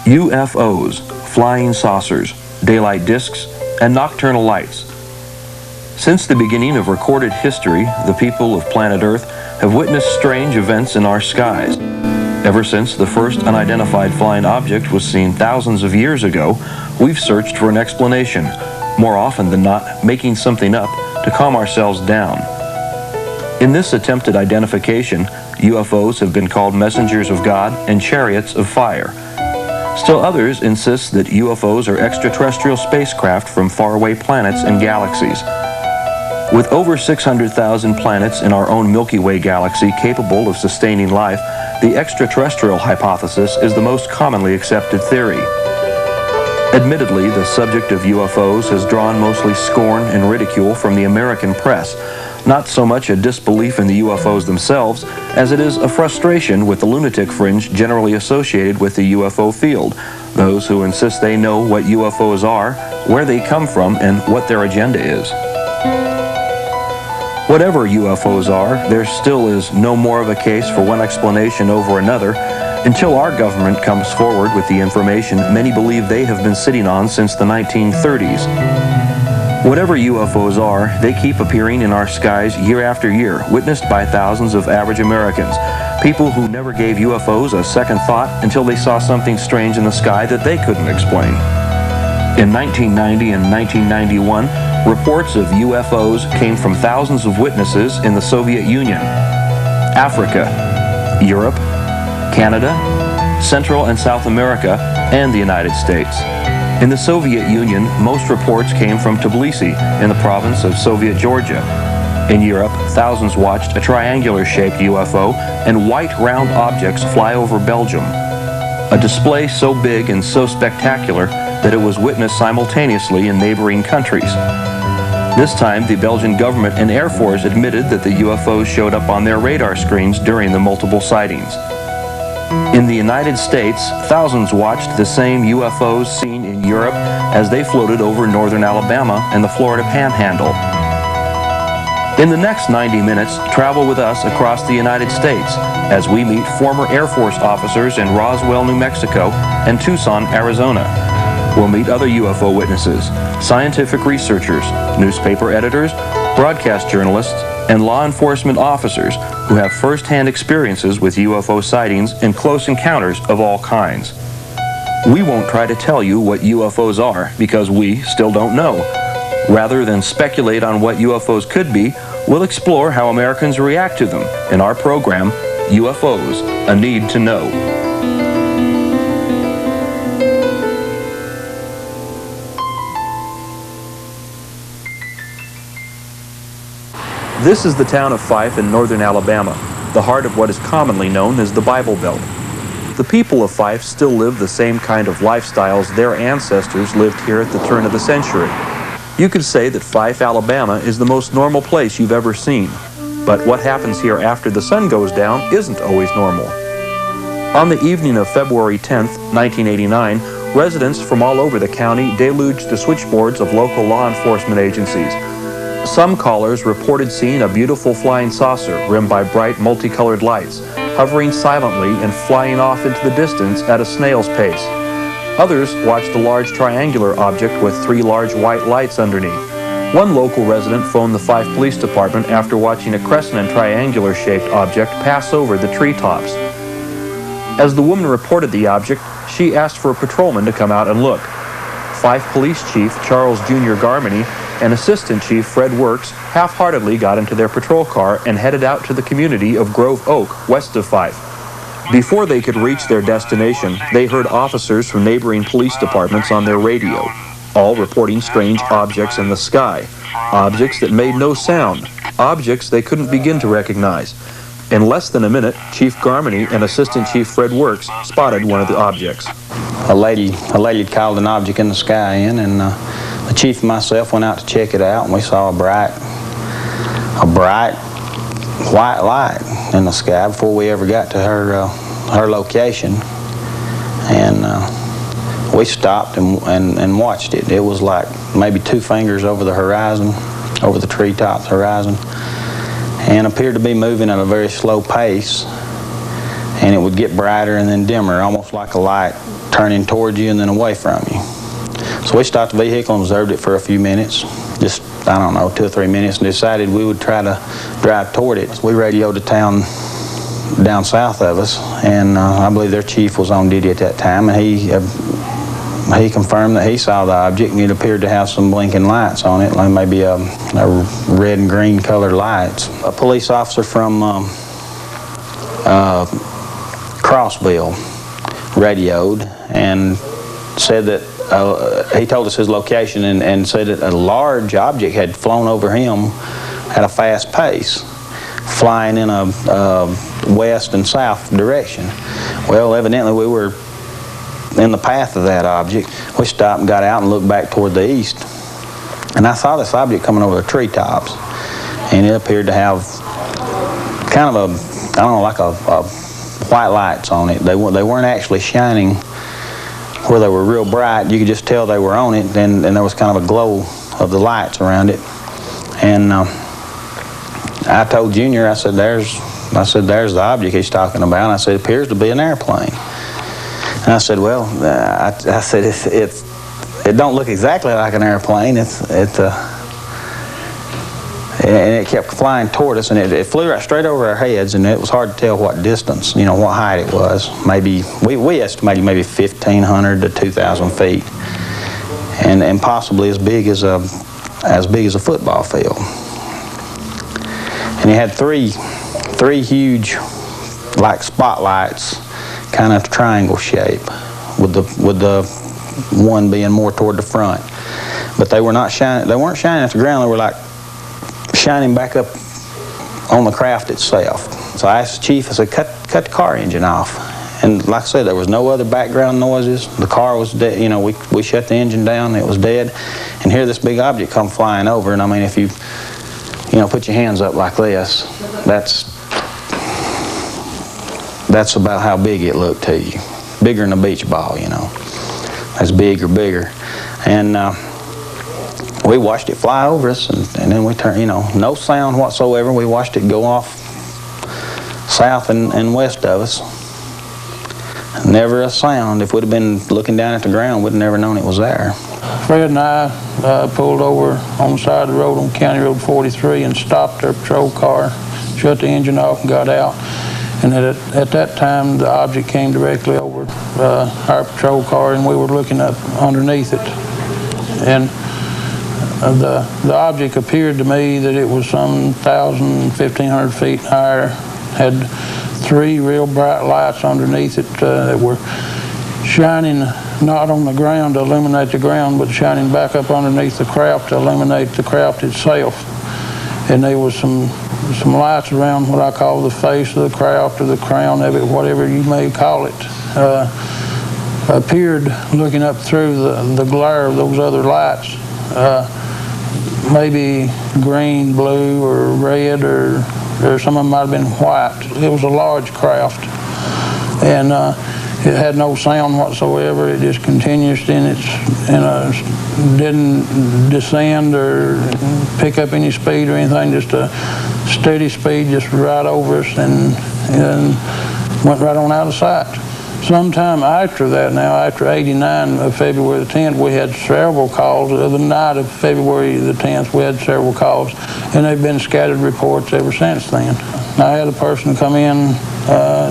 UFOs, flying saucers, daylight discs, and nocturnal lights. Since the beginning of recorded history, the people of planet Earth have witnessed strange events in our skies. Ever since the first unidentified flying object was seen thousands of years ago, we've searched for an explanation, more often than not making something up to calm ourselves down. In this attempted identification, UFOs have been called messengers of God and chariots of fire. Still others insist that UFOs are extraterrestrial spacecraft from faraway planets and galaxies. With over 600,000 planets in our own Milky Way galaxy capable of sustaining life, the extraterrestrial hypothesis is the most commonly accepted theory. Admittedly, the subject of UFOs has drawn mostly scorn and ridicule from the American press, not so much a disbelief in the UFOs themselves as it is a frustration with the lunatic fringe generally associated with the UFO field, those who insist they know what UFOs are, where they come from, and what their agenda is. Whatever UFOs are, there still is no more of a case for one explanation over another until our government comes forward with the information many believe they have been sitting on since the 1930s. Whatever UFOs are, they keep appearing in our skies year after year, witnessed by thousands of average Americans, people who never gave UFOs a second thought until they saw something strange in the sky that they couldn't explain. In 1990 and 1991, reports of UFOs came from thousands of witnesses in the Soviet Union, Africa, Europe, Canada, Central and South America, and the United States. In the Soviet Union, most reports came from Tbilisi in the province of Soviet Georgia. In Europe, thousands watched a triangular-shaped UFO and white round objects fly over Belgium. A display so big and so spectacular that it was witnessed simultaneously in neighboring countries. This time, the Belgian government and Air Force admitted that the UFOs showed up on their radar screens during the multiple sightings. In the United States, thousands watched the same UFOs seen in Europe as they floated over northern Alabama and the Florida Panhandle. In the next 90 minutes, travel with us across the United States as we meet former Air Force officers in Roswell, New Mexico and Tucson, Arizona. We'll meet other UFO witnesses, scientific researchers, newspaper editors, broadcast journalists, and law enforcement officers who have first-hand experiences with UFO sightings and close encounters of all kinds. We won't try to tell you what UFOs are because we still don't know. Rather than speculate on what UFOs could be, we'll explore how Americans react to them in our program, UFOs, A Need to Know. This is the town of Fife in northern Alabama, the heart of what is commonly known as the Bible Belt. The people of Fife still live the same kind of lifestyles their ancestors lived here at the turn of the century. You could say that Fife, Alabama is the most normal place you've ever seen. But what happens here after the sun goes down isn't always normal. On the evening of February 10th, 1989, residents from all over the county deluged the switchboards of local law enforcement agencies. Some callers reported seeing a beautiful flying saucer rimmed by bright multicolored lights, hovering silently and flying off into the distance at a snail's pace. Others watched a large triangular object with 3 large white lights underneath. One local resident phoned the Fife Police Department after watching a crescent and triangular-shaped object pass over the treetops. As the woman reported the object, she asked for a patrolman to come out and look. Fife Police Chief Charles Jr. Garmany and Assistant Chief Fred Works half-heartedly got into their patrol car and headed out to the community of Grove Oak, west of Fife. Before they could reach their destination, they heard officers from neighboring police departments on their radio, all reporting strange objects in the sky, objects that made no sound, objects they couldn't begin to recognize. In less than a minute, Chief Garmany and Assistant Chief Fred Works spotted one of the objects. A lady had called an object in the sky in, and the chief and myself went out to check it out, and we saw a bright white light in the sky before we ever got to her location. And we stopped and watched it. It was like maybe 2 fingers over the horizon, over the treetops horizon, and appeared to be moving at a very slow pace. and it would get brighter and then dimmer, almost like a light turning towards you and then away from you. So we stopped the vehicle and observed it for a few minutes, just, I don't know, 2 or 3 minutes, and decided we would try to drive toward it. We radioed a town down south of us, and I believe their chief was on duty at that time, and he confirmed that he saw the object, and it appeared to have some blinking lights on it, like maybe a red and green colored lights. A police officer from Crossville radioed and said that he told us his location and said that a large object had flown over him at a fast pace, flying in a west and south direction. Well, evidently we were in the path of that object. We stopped and got out and looked back toward the east, and I saw this object coming over the treetops, and it appeared to have kind of I don't know, like a white lights on it. They weren't actually shining where they were real bright. You could just tell they were on it, and there was kind of a glow of the lights around it. And I told Junior, I said, there's the object he's talking about. And I said, it appears to be an airplane. And I said, well, I said, it don't look exactly like an airplane. And it kept flying toward us, and it flew right straight over our heads, and it was hard to tell what distance, what height it was. Maybe, we estimated maybe 1,500 to 2,000 feet, and possibly as big as a football field. And it had three huge, like spotlights, kind of triangle shape, with the one being more toward the front. But they weren't shining at the ground. They were like shining back up on the craft itself. So I asked the chief, I said, cut the car engine off. And like I said, there was no other background noises. The car was dead. We shut the engine down, it was dead. And here this big object come flying over, and I mean, if you put your hands up like this, that's about how big it looked to you. Bigger than a beach ball, That's big or bigger. And we watched it fly over us, and then we turned, no sound whatsoever. We watched it go off south and west of us. Never a sound. If we'd have been looking down at the ground, we'd have never known it was there. Fred and I pulled over on the side of the road on County Road 43 and stopped our patrol car, shut the engine off and got out. And at that time, the object came directly over our patrol car, and we were looking up underneath it. And the object appeared to me that it was some 1,000, 1,500 feet higher, had 3 real bright lights underneath it that were shining not on the ground to illuminate the ground, but shining back up underneath the craft to illuminate the craft itself. And there was some lights around what I call the face of the craft or the crown of it, whatever you may call it. Appeared looking up through the glare of those other lights. Maybe green, blue, or red, or some of them might have been white. It was a large craft, and it had no sound whatsoever. It just continued didn't descend or pick up any speed or anything. Just a steady speed, just right over us, and went right on out of sight. Sometime after that, after '89, February the 10th, we had several calls. The night of February the 10th, we had several calls, and they've been scattered reports ever since then. I had a person come in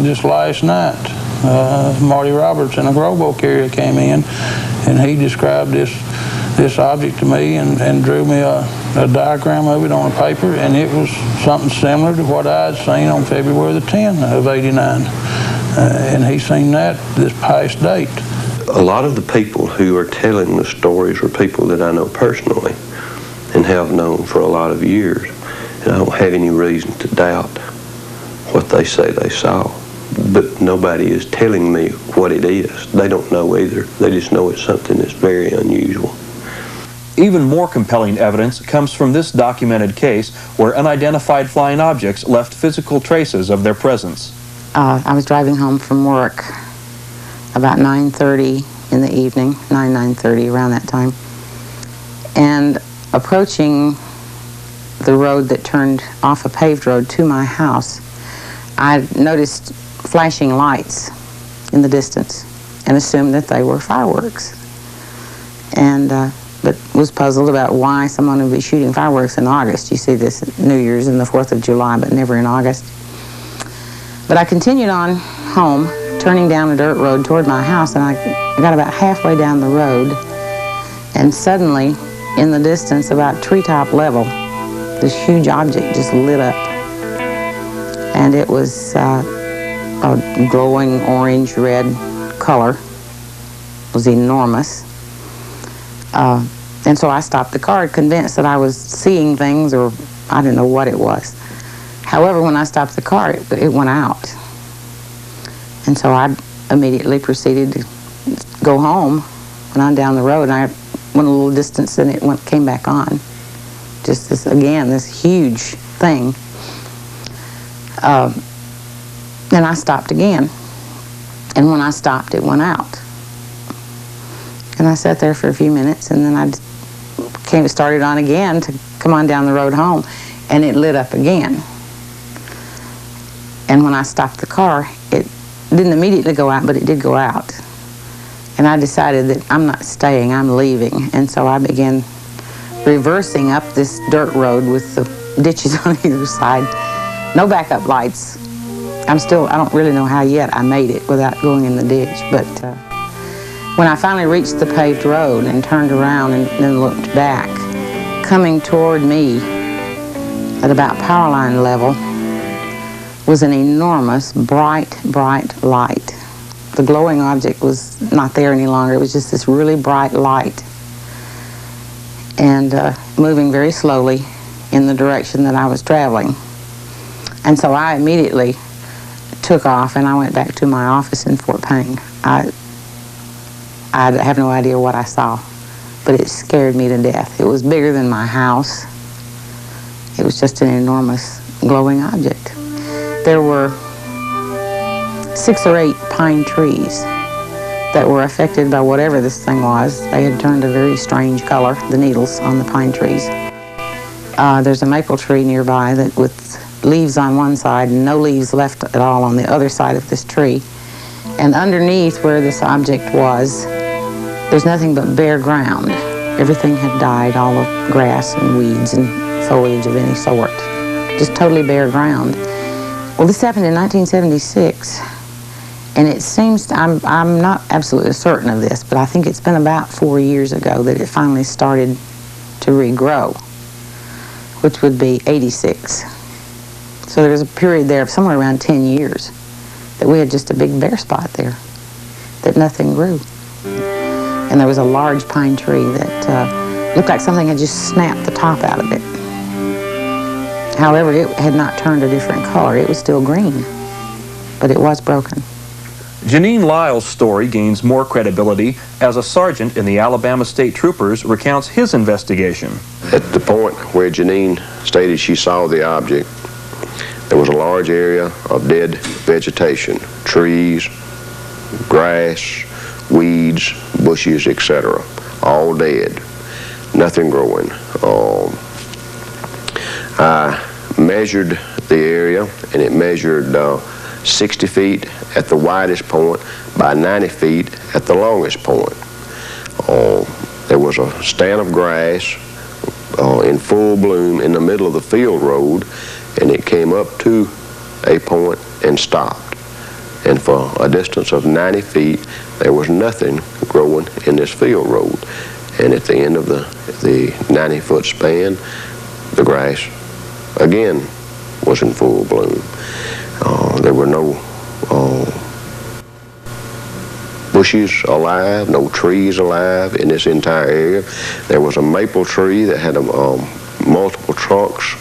just last night. Marty Roberts in the Grove area came in, and he described this object to me and drew me a diagram of it on a paper, and it was something similar to what I had seen on February the 10th of '89. And he's seen that this past date. A lot of the people who are telling the stories are people that I know personally and have known for a lot of years. And I don't have any reason to doubt what they say they saw. But nobody is telling me what it is. They don't know either. They just know it's something that's very unusual. Even more compelling evidence comes from this documented case where unidentified flying objects left physical traces of their presence. I was driving home from work about 9:30 in the evening, 9:30, around that time. And approaching the road that turned off a paved road to my house, I noticed flashing lights in the distance and assumed that they were fireworks. And but was puzzled about why someone would be shooting fireworks in August. You see this at New Year's and the 4th of July, but never in August. But I continued on home, turning down a dirt road toward my house, and I got about halfway down the road, and suddenly, in the distance, about treetop level, this huge object just lit up. And it was a glowing orange-red color. It was enormous. And so I stopped the car, convinced that I was seeing things, or I didn't know what it was. However, when I stopped the car, it went out. And so I immediately proceeded to go home, went on down the road, and I went a little distance, and it came back on. Just this, again, this huge thing. Then I stopped again. And when I stopped, it went out. And I sat there for a few minutes, and then I started on again to come on down the road home, and it lit up again. And when I stopped the car, it didn't immediately go out, but it did go out. And I decided that I'm not staying, I'm leaving. And so I began reversing up this dirt road with the ditches on either side. No backup lights. I don't really know how yet I made it without going in the ditch, but when I finally reached the paved road and turned around and then looked back, coming toward me at about power line level was an enormous, bright, bright light. The glowing object was not there any longer. It was just this really bright light, and moving very slowly in the direction that I was traveling. And so I immediately took off, and I went back to my office in Fort Payne. I have no idea what I saw, but it scared me to death. It was bigger than my house. It was just an enormous glowing object. There were 6 or 8 pine trees that were affected by whatever this thing was. They had turned a very strange color, the needles on the pine trees. There's a maple tree nearby that with leaves on one side and no leaves left at all on the other side of this tree. And underneath where this object was, there's nothing but bare ground. Everything had died, all the grass and weeds and foliage of any sort. Just totally bare ground. Well, this happened in 1976, and it seems, I'm not absolutely certain of this, but I think it's been about 4 years ago that it finally started to regrow, which would be 86. So there was a period there of somewhere around 10 years that we had just a big bare spot there, that nothing grew. And there was a large pine tree that looked like something had just snapped the top out of it. However, it had not turned a different color. It was still green, but it was broken. Jeanine Lyle's story gains more credibility as a sergeant in the Alabama State Troopers recounts his investigation. At the point where Jeanine stated she saw the object, there was a large area of dead vegetation, trees, grass, weeds, bushes, etc., all dead, nothing growing. I measured the area, and it measured 60 feet at the widest point by 90 feet at the longest point. There was a stand of grass in full bloom in the middle of the field road, and it came up to a point and stopped. And for a distance of 90 feet, there was nothing growing in this field road. And at the end of the 90-foot span, the grass again was in full bloom. There were no bushes alive, no trees alive in this entire area. There was a maple tree that had multiple trunks,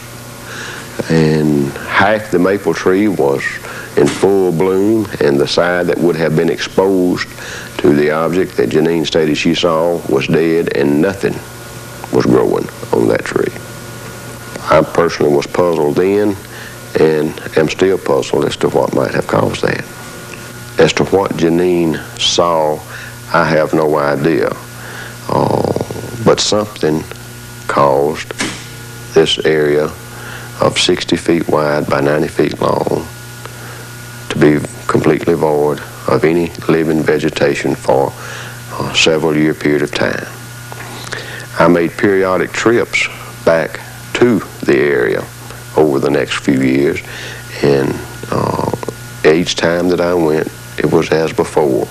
and half the maple tree was in full bloom, and the side that would have been exposed to the object that Jeanine stated she saw was dead, and nothing was growing on that tree. I personally was puzzled then, and am still puzzled as to what might have caused that. As to what Jeanine saw, I have no idea. But something caused this area of 60 feet wide by 90 feet long to be completely void of any living vegetation for a several-year period of time. I made periodic trips back to the area over the next few years, and each time that I went, it was as before,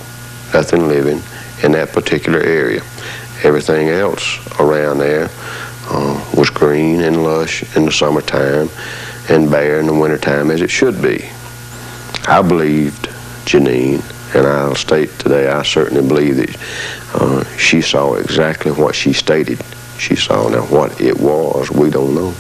nothing living in that particular area. Everything else around there was green and lush in the summertime and bare in the wintertime, as it should be. I believed Jeanine, and I'll state today I certainly believe that she saw exactly what she stated she saw. Now what it was, we don't know.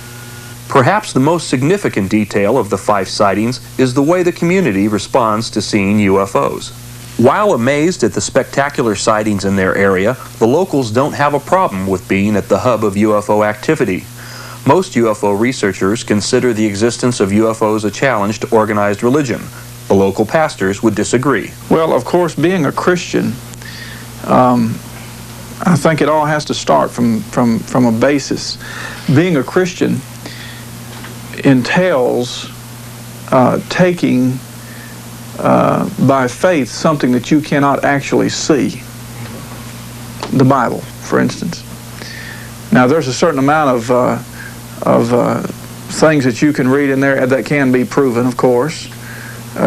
Perhaps the most significant detail of the Fife sightings is the way the community responds to seeing UFOs. While amazed at the spectacular sightings in their area, the locals don't have a problem with being at the hub of UFO activity. Most UFO researchers consider the existence of UFOs a challenge to organized religion. The local pastors would disagree. Well, of course, being a Christian, I think it all has to start from a basis. Being a Christian entails taking by faith something that you cannot actually see. The Bible, for instance. Now, there's a certain amount of things that you can read in there that can be proven, of course,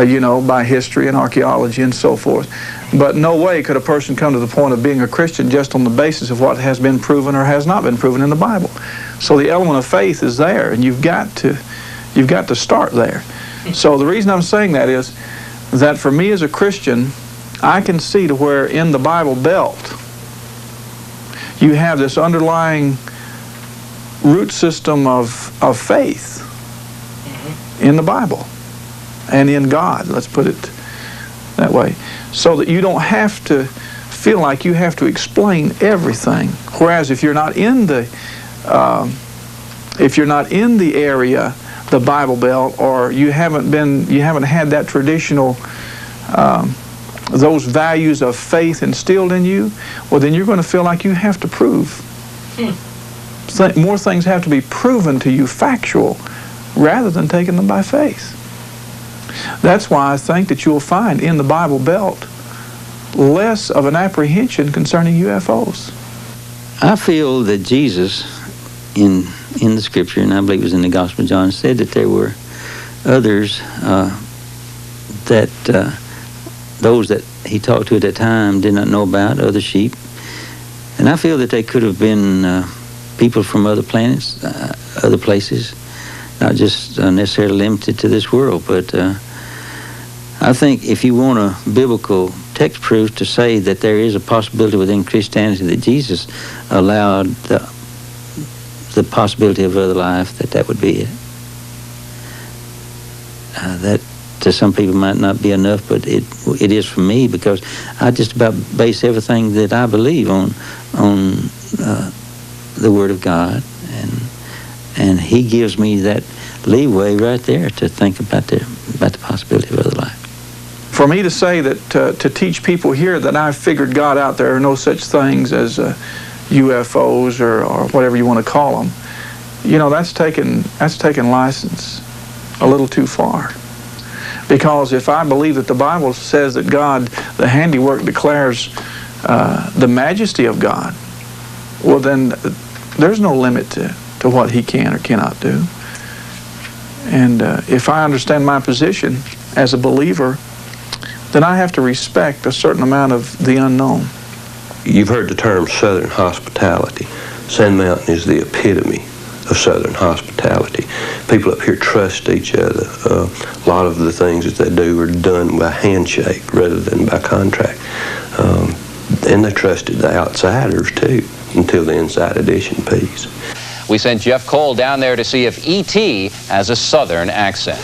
you know, by history and archaeology and so forth. But no way could a person come to the point of being a Christian just on the basis of what has been proven or has not been proven in the Bible. So the element of faith is there, and you've got to start there. So the reason I'm saying that is that for me as a Christian, I can see to where in the Bible Belt you have this underlying root system of faith in the Bible and in God, let's put it that way, so that you don't have to feel like you have to explain everything. Whereas if you're not in the area, the Bible Belt, or you haven't had that traditional those values of faith instilled in you, well, then you're going to feel like you have to prove. More things have to be proven to you factual rather than taking them by faith. That's why I think that you'll find in the Bible Belt less of an apprehension concerning UFOs. I feel that Jesus, in the Scripture, and I believe it was in the Gospel of John, said that there were others that those that he talked to at that time did not know about, other sheep. And I feel that they could have been people from other planets, other places, not just necessarily limited to this world. But I think if you want a biblical text proof to say that there is a possibility within Christianity that Jesus allowed the possibility of other life, that would be it. That to some people might not be enough, but it is for me, because I just about base everything that I believe on the Word of God, and He gives me that leeway right there to think about the possibility of other life. For me to say that to teach people here that I've figured God out, there are no such things as UFOs or whatever you want to call them, you know, that's taken license a little too far. Because if I believe that the Bible says that God, the handiwork, declares the majesty of God, well then there's no limit to what He can or cannot do. And if I understand my position as a believer, then I have to respect a certain amount of the unknown. You've heard the term Southern hospitality. Sand Mountain is the epitome of Southern hospitality. People up here trust each other. A lot of the things that they do are done by handshake rather than by contract. And they trusted the outsiders too, until the inside edition piece. We sent Jeff Cole down there to see if E.T. has a Southern accent.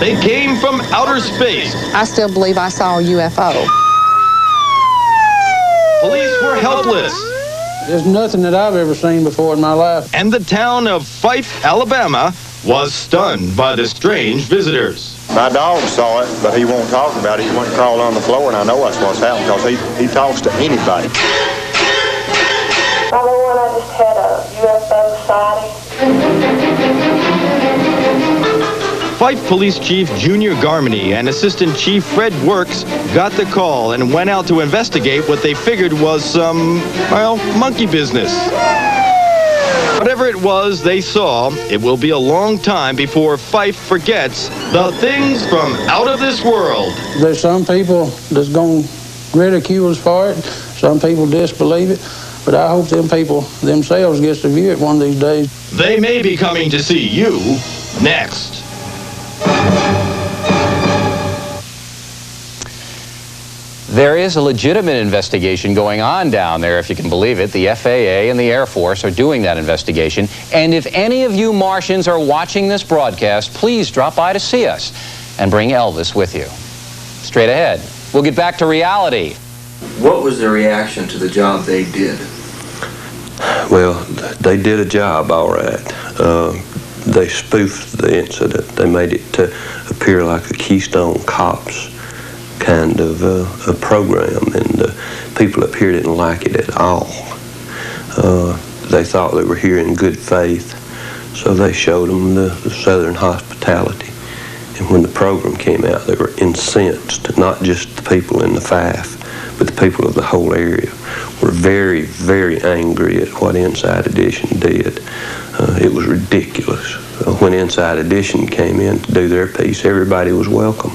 They came from outer space. I still believe I saw a UFO. Police were helpless. There's nothing that I've ever seen before in my life. And the town of Fife, Alabama was stunned by the strange visitors. My dog saw it, but he won't talk about it. He went and crawled on the floor, and I know that's what's happened because he talks to anybody. Number one, I just had a UFO sighting. Fife Police Chief Junior Garmany and Assistant Chief Fred Works got the call and went out to investigate what they figured was some, well, monkey business. Whatever it was they saw, it will be a long time before Fife forgets the things from out of this world. There's some people that's going to ridicule us for it. Some people disbelieve it. But I hope them people themselves gets to view it one of these days. They may be coming to see you next. There is a legitimate investigation going on down there, if you can believe it. The FAA and the Air Force are doing that investigation. And if any of you Martians are watching this broadcast, please drop by to see us and bring Elvis with you. Straight ahead, we'll get back to reality. What was the reaction to the job they did? Well, they did a job, all right. They spoofed the incident. They made it to appear like a Keystone Cops kind of a program, and people up here didn't like it at all. They thought they were here in good faith, so they showed them the Southern hospitality. And when the program came out, they were incensed, not just the people in the Fife, but the people of the whole area were very, very angry at what Inside Edition did. It was ridiculous. When Inside Edition came in to do their piece, everybody was welcome.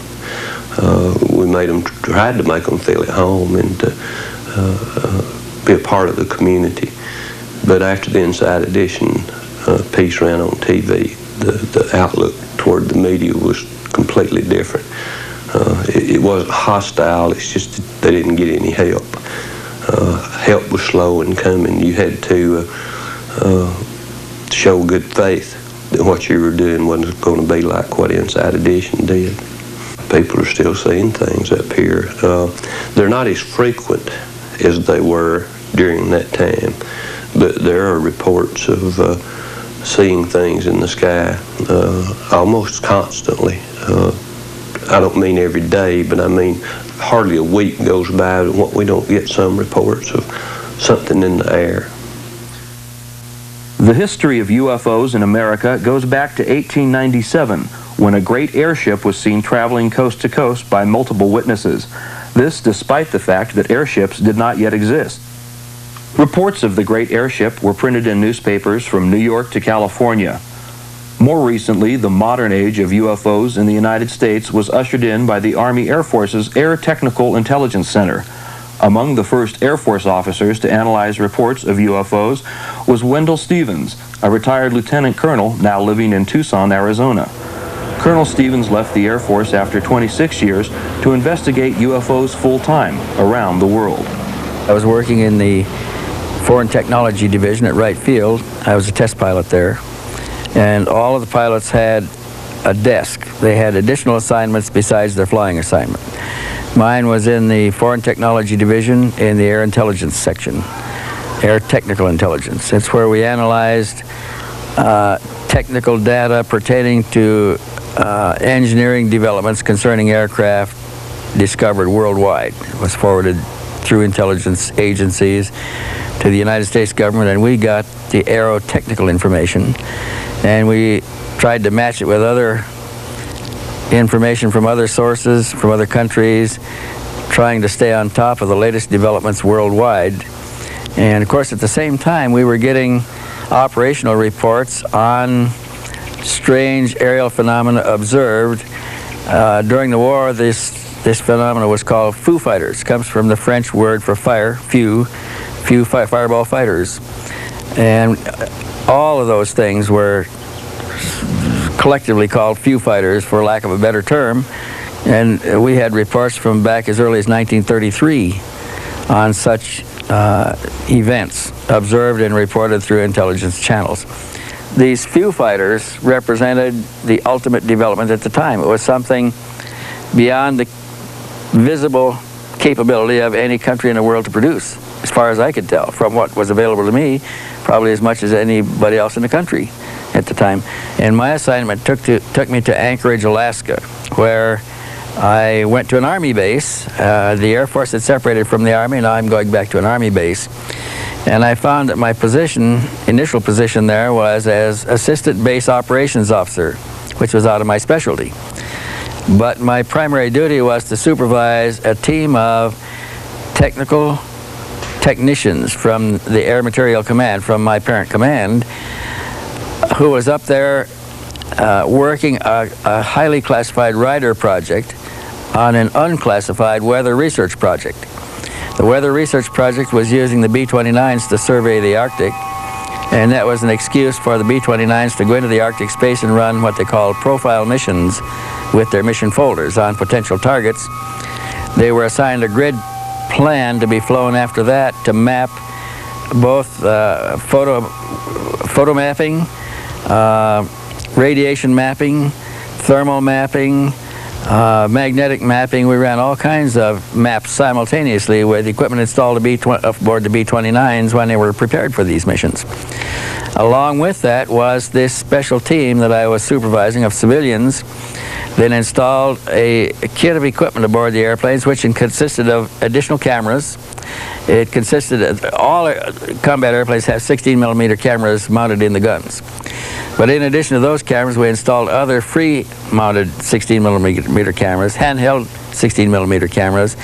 We tried to make them feel at home and be a part of the community. But after the Inside Edition piece ran on TV, the outlook toward the media was completely different. It wasn't hostile, it's just that they didn't get any help. Help was slow in coming. You had to show good faith that what you were doing wasn't going to be like what Inside Edition did. People are still seeing things up here. They're not as frequent as they were during that time, but there are reports of seeing things in the sky almost constantly. I don't mean every day, but I mean hardly a week goes by that we don't get some reports of something in the air. The history of UFOs in America goes back to 1897, when a great airship was seen traveling coast to coast by multiple witnesses. This despite the fact that airships did not yet exist. Reports of the great airship were printed in newspapers from New York to California. More recently, the modern age of UFOs in the United States was ushered in by the Army Air Force's Air Technical Intelligence Center. Among the first Air Force officers to analyze reports of UFOs was Wendele Stevens, a retired lieutenant colonel now living in Tucson, Arizona. Colonel Stevens left the Air Force after 26 years to investigate UFOs full-time around the world. I was working in the Foreign Technology Division at Wright Field. I was a test pilot there. And all of the pilots had a desk. They had additional assignments besides their flying assignment. Mine was in the Foreign Technology Division in the Air Intelligence section, Air Technical Intelligence. It's where we analyzed technical data pertaining to engineering developments concerning aircraft discovered worldwide. It was forwarded through intelligence agencies to the United States government, and we got the aerotechnical information, and we tried to match it with other information from other sources, from other countries, trying to stay on top of the latest developments worldwide. And of course, at the same time, we were getting operational reports on strange aerial phenomena observed. During the war, this phenomena was called Foo Fighters. It comes from the French word for fire, fireball fighters. And all of those things were collectively called Foo Fighters, for lack of a better term. And we had reports from back as early as 1933 on such events observed and reported through intelligence channels. These Foo Fighters represented the ultimate development at the time. It was something beyond the visible capability of any country in the world to produce, as far as I could tell, from what was available to me, probably as much as anybody else in the country at the time. And my assignment took me to Anchorage, Alaska, where I went to an Army base. The Air Force had separated from the Army, and now I'm going back to an Army base. And I found that my initial position there was as Assistant Base Operations Officer, which was out of my specialty. But my primary duty was to supervise a team of technicians from the Air Materiel Command, from my parent command, who was up there working a highly classified radar project on an unclassified weather research project. The weather research project was using the B-29s to survey the Arctic, and that was an excuse for the B-29s to go into the Arctic space and run what they called profile missions with their mission folders on potential targets. They were assigned a grid plan to be flown after that to map both photo mapping, radiation mapping, thermal mapping, magnetic mapping. We ran all kinds of maps simultaneously with equipment installed aboard the B-29s when they were prepared for these missions. Along with that was this special team that I was supervising of civilians that installed a kit of equipment aboard the airplanes, which consisted of additional cameras. It consisted of, all combat airplanes have 16mm cameras mounted in the guns. But in addition to those cameras, we installed other free-mounted 16mm cameras, handheld 16mm cameras,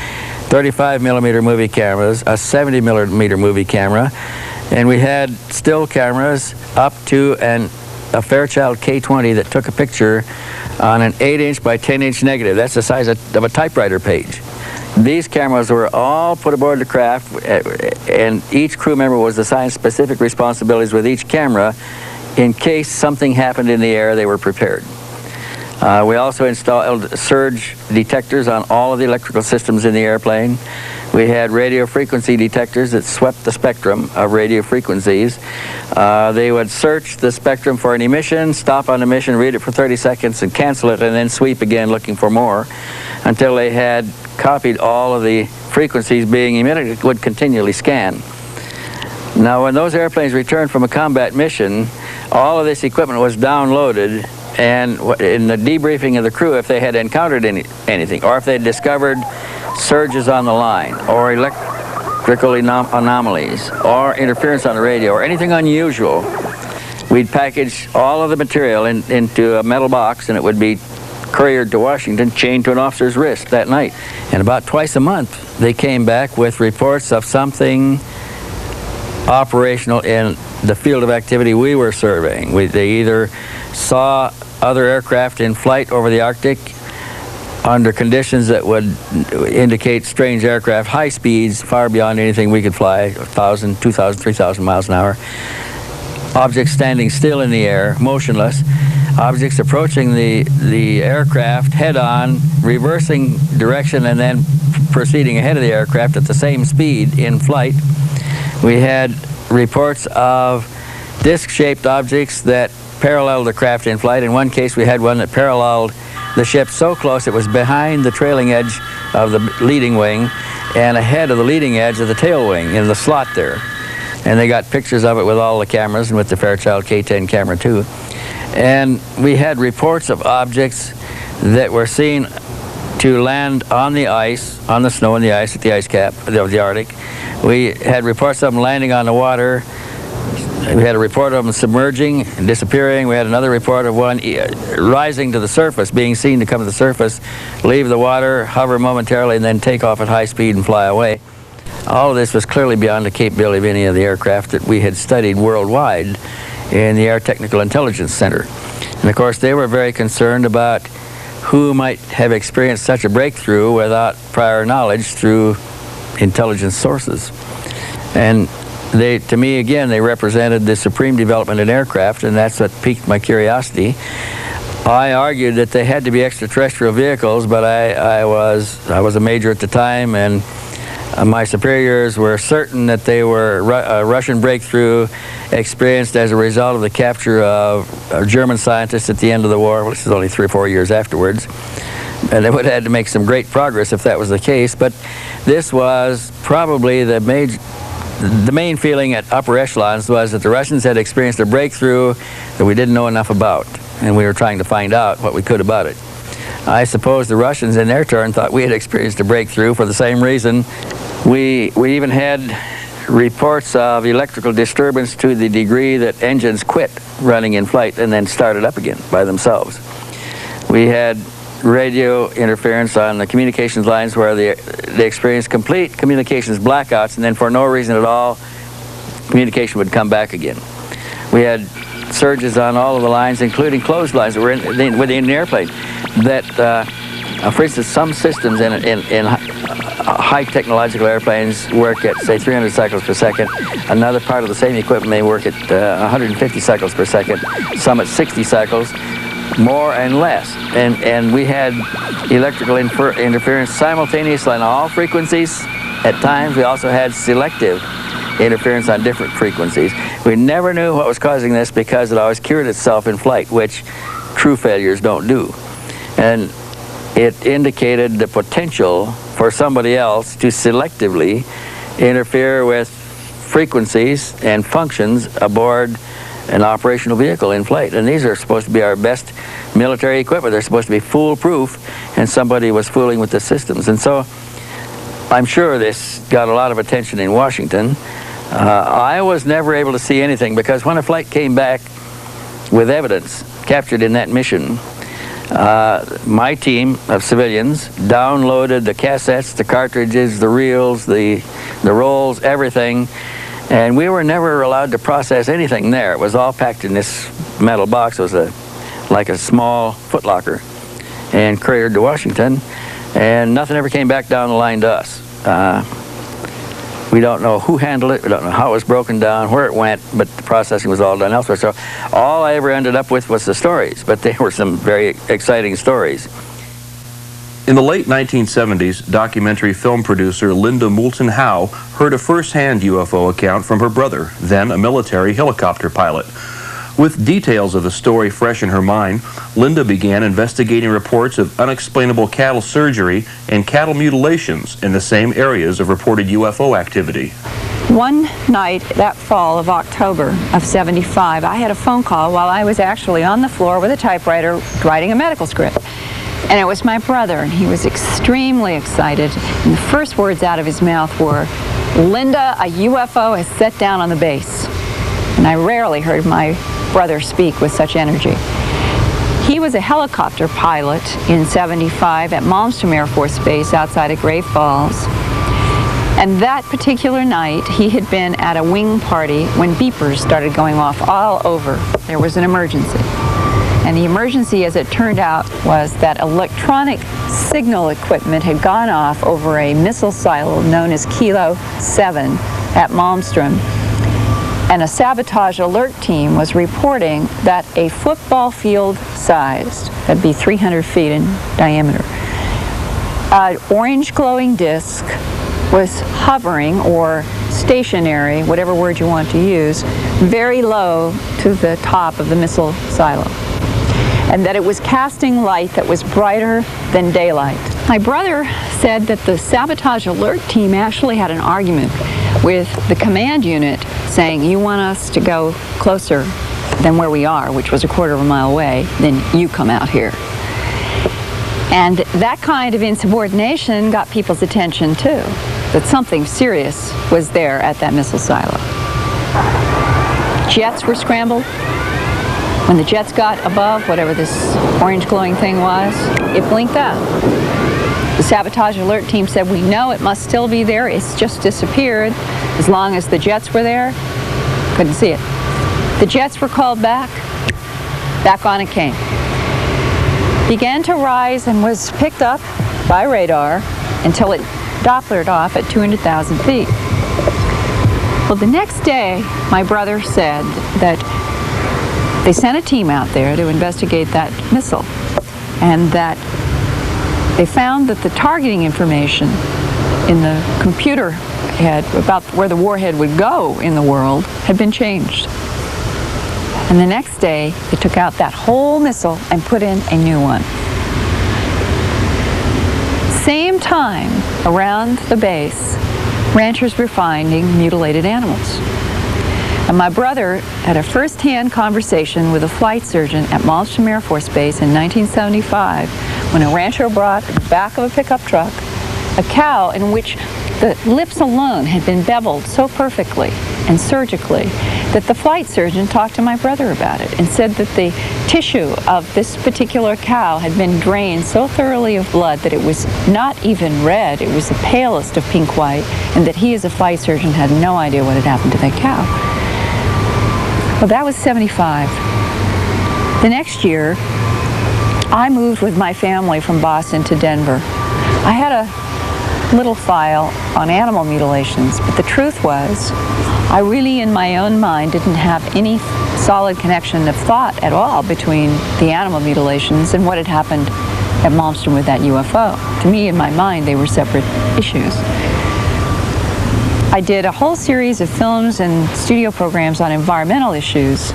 35mm movie cameras, a 70mm movie camera, and we had still cameras up to a Fairchild K20 that took a picture on an 8-inch by 10-inch negative. That's the size of a typewriter page. These cameras were all put aboard the craft, and each crew member was assigned specific responsibilities with each camera. In case something happened in the air, they were prepared. We also installed surge detectors on all of the electrical systems in the airplane. We had radio frequency detectors that swept the spectrum of radio frequencies. They would search the spectrum for an emission, stop on emission, read it for 30 seconds, and cancel it, and then sweep again looking for more until they had copied all of the frequencies being emitted. It would continually scan. Now, when those airplanes returned from a combat mission, all of this equipment was downloaded, and in the debriefing of the crew, if they had encountered anything, or if they had discovered surges on the line, or electrical anomalies, or interference on the radio, or anything unusual, we'd package all of the material into a metal box, and it would be couriered to Washington, chained to an officer's wrist that night. And about twice a month, they came back with reports of something operational in the field of activity we were surveying. They either saw other aircraft in flight over the Arctic under conditions that would indicate strange aircraft, high speeds far beyond anything we could fly, 1,000, 2,000, 3,000 miles an hour. Objects standing still in the air, motionless. Objects approaching the aircraft head-on, reversing direction and then proceeding ahead of the aircraft at the same speed in flight. We had reports of disc-shaped objects that paralleled the craft in flight. In one case, we had one that paralleled the ship so close it was behind the trailing edge of the leading wing and ahead of the leading edge of the tail wing in the slot there. And they got pictures of it with all the cameras and with the Fairchild K10 camera too. And we had reports of objects that were seen to land on the ice, on the snow and the ice at the ice cap of the Arctic. We had reports of them landing on the water. We had a report of them submerging and disappearing. We had another report of one rising to the surface, being seen to come to the surface, leave the water, hover momentarily, and then take off at high speed and fly away. All of this was clearly beyond the capability of any of the aircraft that we had studied worldwide in the Air Technical Intelligence Center. And of course, they were very concerned about who might have experienced such a breakthrough without prior knowledge through intelligence sources. And they, to me, again, they represented the supreme development in aircraft, and that's what piqued my curiosity. I argued that they had to be extraterrestrial vehicles, but I was a major at the time, and my superiors were certain that they were a Russian breakthrough experienced as a result of the capture of German scientists at the end of the war, which is only 3 or 4 years afterwards. And they would have had to make some great progress if that was the case, but this was probably the main feeling at upper echelons was that the Russians had experienced a breakthrough that we didn't know enough about, and we were trying to find out what we could about it. I suppose the Russians in their turn thought we had experienced a breakthrough for the same reason. We even had reports of electrical disturbance to the degree that engines quit running in flight and then started up again by themselves. We had radio interference on the communications lines where they experienced complete communications blackouts, and then for no reason at all, communication would come back again. We had surges on all of the lines, including closed lines that were within the airplane. That, for instance, some systems in high technological airplanes work at, say, 300 cycles per second. Another part of the same equipment may work at 150 cycles per second, some at 60 cycles, more and less. And we had electrical interference simultaneously on all frequencies. At times, we also had selective interference on different frequencies. We never knew what was causing this because it always cured itself in flight, which true failures don't do. And it indicated the potential for somebody else to selectively interfere with frequencies and functions aboard an operational vehicle in flight. And these are supposed to be our best military equipment. They're supposed to be foolproof, and somebody was fooling with the systems. And so I'm sure this got a lot of attention in Washington. I was never able to see anything because when a flight came back with evidence captured in that mission, my team of civilians downloaded the cassettes, the cartridges, the reels, the rolls, everything, and we were never allowed to process anything there. It was all packed in this metal box. It was like a small footlocker, and couriered to Washington, and nothing ever came back down the line to us. We don't know who handled it, we don't know how it was broken down, where it went, but the processing was all done elsewhere. So all I ever ended up with was the stories, but they were some very exciting stories. In the late 1970s, documentary film producer Linda Moulton Howe heard a first-hand UFO account from her brother, then a military helicopter pilot. With details of the story fresh in her mind, Linda began investigating reports of unexplainable cattle surgery and cattle mutilations in the same areas of reported UFO activity. One night, that fall of October of '75, I had a phone call while I was actually on the floor with a typewriter writing a medical script. And it was my brother, and he was extremely excited. And the first words out of his mouth were, "Linda, a UFO has set down on the base." And I rarely heard my brother speak with such energy. He was a helicopter pilot in '75 at Malmstrom Air Force Base outside of Great Falls. And that particular night, he had been at a wing party when beepers started going off all over. There was an emergency. And the emergency, as it turned out, was that electronic signal equipment had gone off over a missile silo known as Kilo 7 at Malmstrom. And a sabotage alert team was reporting that a football field sized, that'd be 300 feet in diameter, an orange glowing disc was hovering, or stationary, whatever word you want to use, very low to the top of the missile silo. And that it was casting light that was brighter than daylight. My brother said that the sabotage alert team actually had an argument with the command unit saying, "You want us to go closer than where we are, which was a quarter of a mile away, then you come out here." And that kind of insubordination got people's attention too, that something serious was there at that missile silo. Jets were scrambled. When the jets got above whatever this orange glowing thing was, it blinked out. The sabotage alert team said, "We know it must still be there, it's just disappeared." As long as the jets were there, couldn't see it. The jets were called back on it came. Began to rise and was picked up by radar until it Dopplered off at 200,000 feet. Well, the next day, my brother said that they sent a team out there to investigate that missile, and that they found that the targeting information in the computer head about where the warhead would go in the world had been changed. And the next day, they took out that whole missile and put in a new one. Same time, around the base, ranchers were finding mutilated animals. And my brother had a first-hand conversation with a flight surgeon at Malmstrom Air Force Base in 1975 when a rancher brought in the back of a pickup truck a cow in which The lips alone had been beveled so perfectly and surgically that the flight surgeon talked to my brother about it and said that the tissue of this particular cow had been drained so thoroughly of blood that it was not even red, it was the palest of pink white, and that he as a flight surgeon had no idea what had happened to that cow. Well, that was 75. The next year, I moved with my family from Boston to Denver. I had a little file on animal mutilations, but the truth was, I really, in my own mind, didn't have any solid connection of thought at all between the animal mutilations and what had happened at Malmstrom with that UFO. To me, in my mind, they were separate issues. I did a whole series of films and studio programs on environmental issues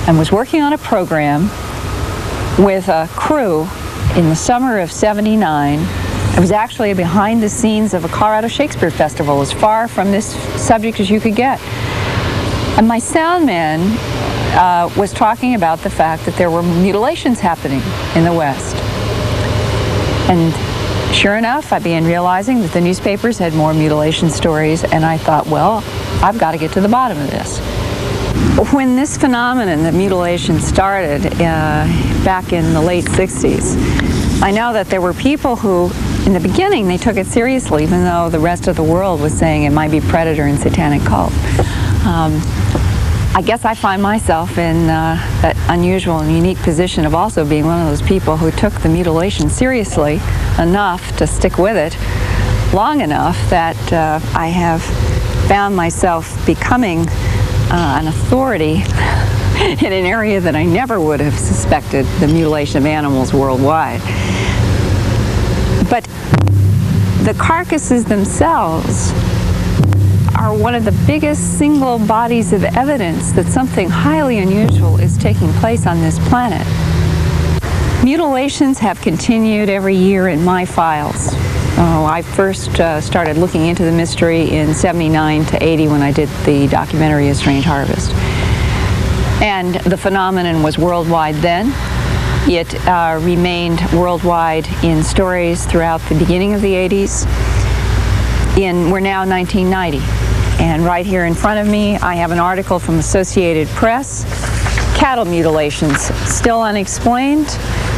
and was working on a program with a crew in the summer of '79. I was actually behind the scenes of a Colorado Shakespeare Festival, as far from this subject as you could get. And my sound man was talking about the fact that there were mutilations happening in the West. And sure enough, I began realizing that the newspapers had more mutilation stories, and I thought, well, I've got to get to the bottom of this. When this phenomenon, the mutilation, started back in the late 60s, I know that there were people who, in the beginning, they took it seriously, even though the rest of the world was saying it might be predator and satanic cult. I guess I find myself in that unusual and unique position of also being one of those people who took the mutilation seriously enough to stick with it long enough that I have found myself becoming an authority in an area that I never would have suspected, the mutilation of animals worldwide. But the carcasses themselves are one of the biggest single bodies of evidence that something highly unusual is taking place on this planet. Mutilations have continued every year in my files. I first started looking into the mystery in '79 to '80 when I did the documentary A Strange Harvest. And the phenomenon was worldwide then. It remained worldwide in stories throughout the beginning of the '80s. We're now 1990. And right here in front of me, I have an article from Associated Press, Cattle Mutilations, Still Unexplained.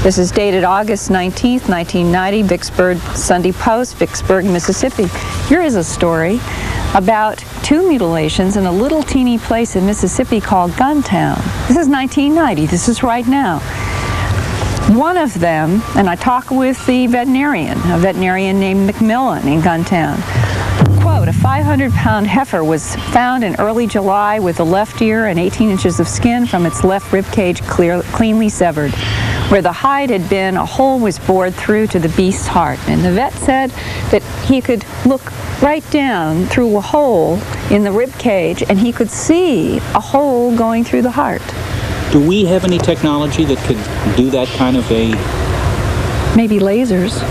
This is dated August 19th, 1990, Vicksburg Sunday Post, Vicksburg, Mississippi. Here is a story about two mutilations in a little teeny place in Mississippi called Guntown. This is 1990. This is right now. One of them, and I talked with the veterinarian, a veterinarian named McMillan in Guntown. Quote, a 500-pound heifer was found in early July with the left ear and 18 inches of skin from its left rib cage cleanly severed. Where the hide had been, a hole was bored through to the beast's heart. And the vet said that he could look right down through a hole in the rib cage and he could see a hole going through the heart. Do we have any technology that could do that kind of a... Maybe lasers.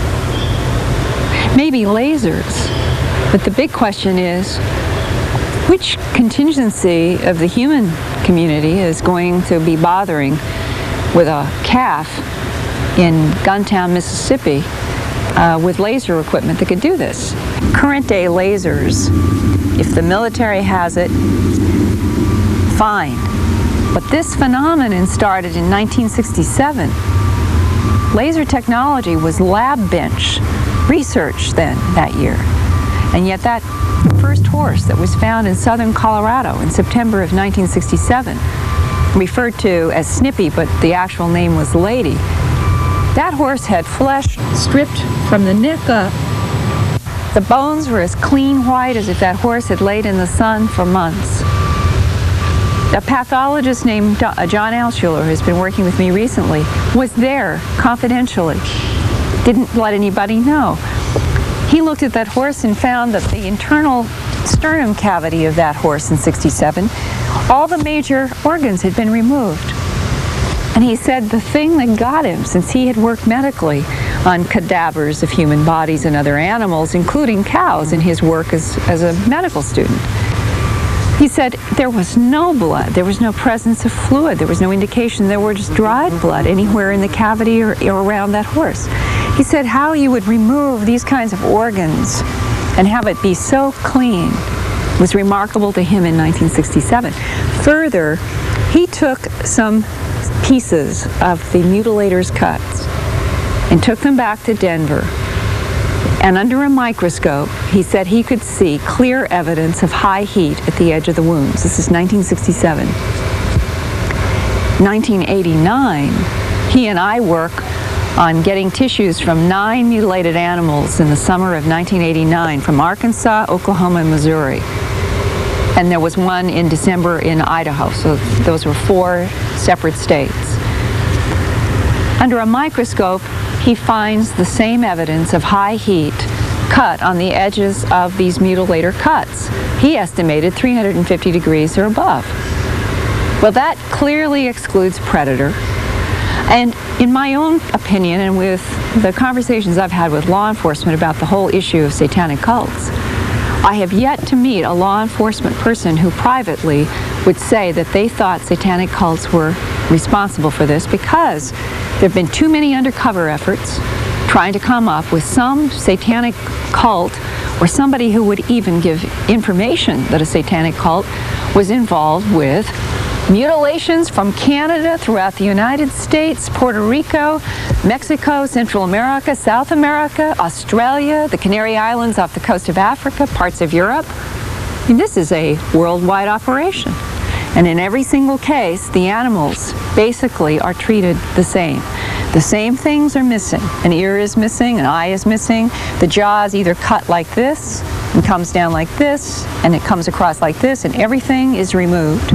Maybe lasers. But the big question is, which contingency of the human community is going to be bothering with a calf in Guntown, Mississippi, with laser equipment that could do this? Current day lasers, if the military has it, fine. But this phenomenon started in 1967. Laser technology was lab bench research then, that year. And yet that first horse that was found in southern Colorado in September of 1967, referred to as Snippy, but the actual name was Lady, that horse had flesh stripped from the neck up. The bones were as clean white as if that horse had laid in the sun for months. A pathologist named John Altschuler, who's been working with me recently, was there confidentially. Didn't let anybody know. He looked at that horse and found that the internal sternum cavity of that horse in '67, all the major organs had been removed. And he said the thing that got him, since he had worked medically on cadavers of human bodies and other animals, including cows, in his work as a medical student, he said there was no blood, there was no presence of fluid, there was no indication there were just dried blood anywhere in the cavity or around that horse. He said how you would remove these kinds of organs and have it be so clean was remarkable to him in 1967. Further, he took some pieces of the mutilator's cuts and took them back to Denver. And under a microscope, he said he could see clear evidence of high heat at the edge of the wounds. This is 1967. 1989, he and I work on getting tissues from 9 mutilated animals in the summer of 1989 from Arkansas, Oklahoma, and Missouri. And there was one in December in Idaho, so those were 4 separate states. Under a microscope, he finds the same evidence of high heat cut on the edges of these mutilator cuts. He estimated 350 degrees or above. Well, that clearly excludes predator. And in my own opinion, and with the conversations I've had with law enforcement about the whole issue of satanic cults, I have yet to meet a law enforcement person who privately would say that they thought satanic cults were responsible for this, because there have been too many undercover efforts trying to come up with some satanic cult or somebody who would even give information that a satanic cult was involved with mutilations from Canada throughout the United States, Puerto Rico, Mexico, Central America, South America, Australia, the Canary Islands off the coast of Africa, parts of Europe. I mean, this is a worldwide operation. And in every single case, the animals basically are treated the same. The same things are missing. An ear is missing, an eye is missing. The jaw is either cut like this and comes down like this, and it comes across like this, and everything is removed.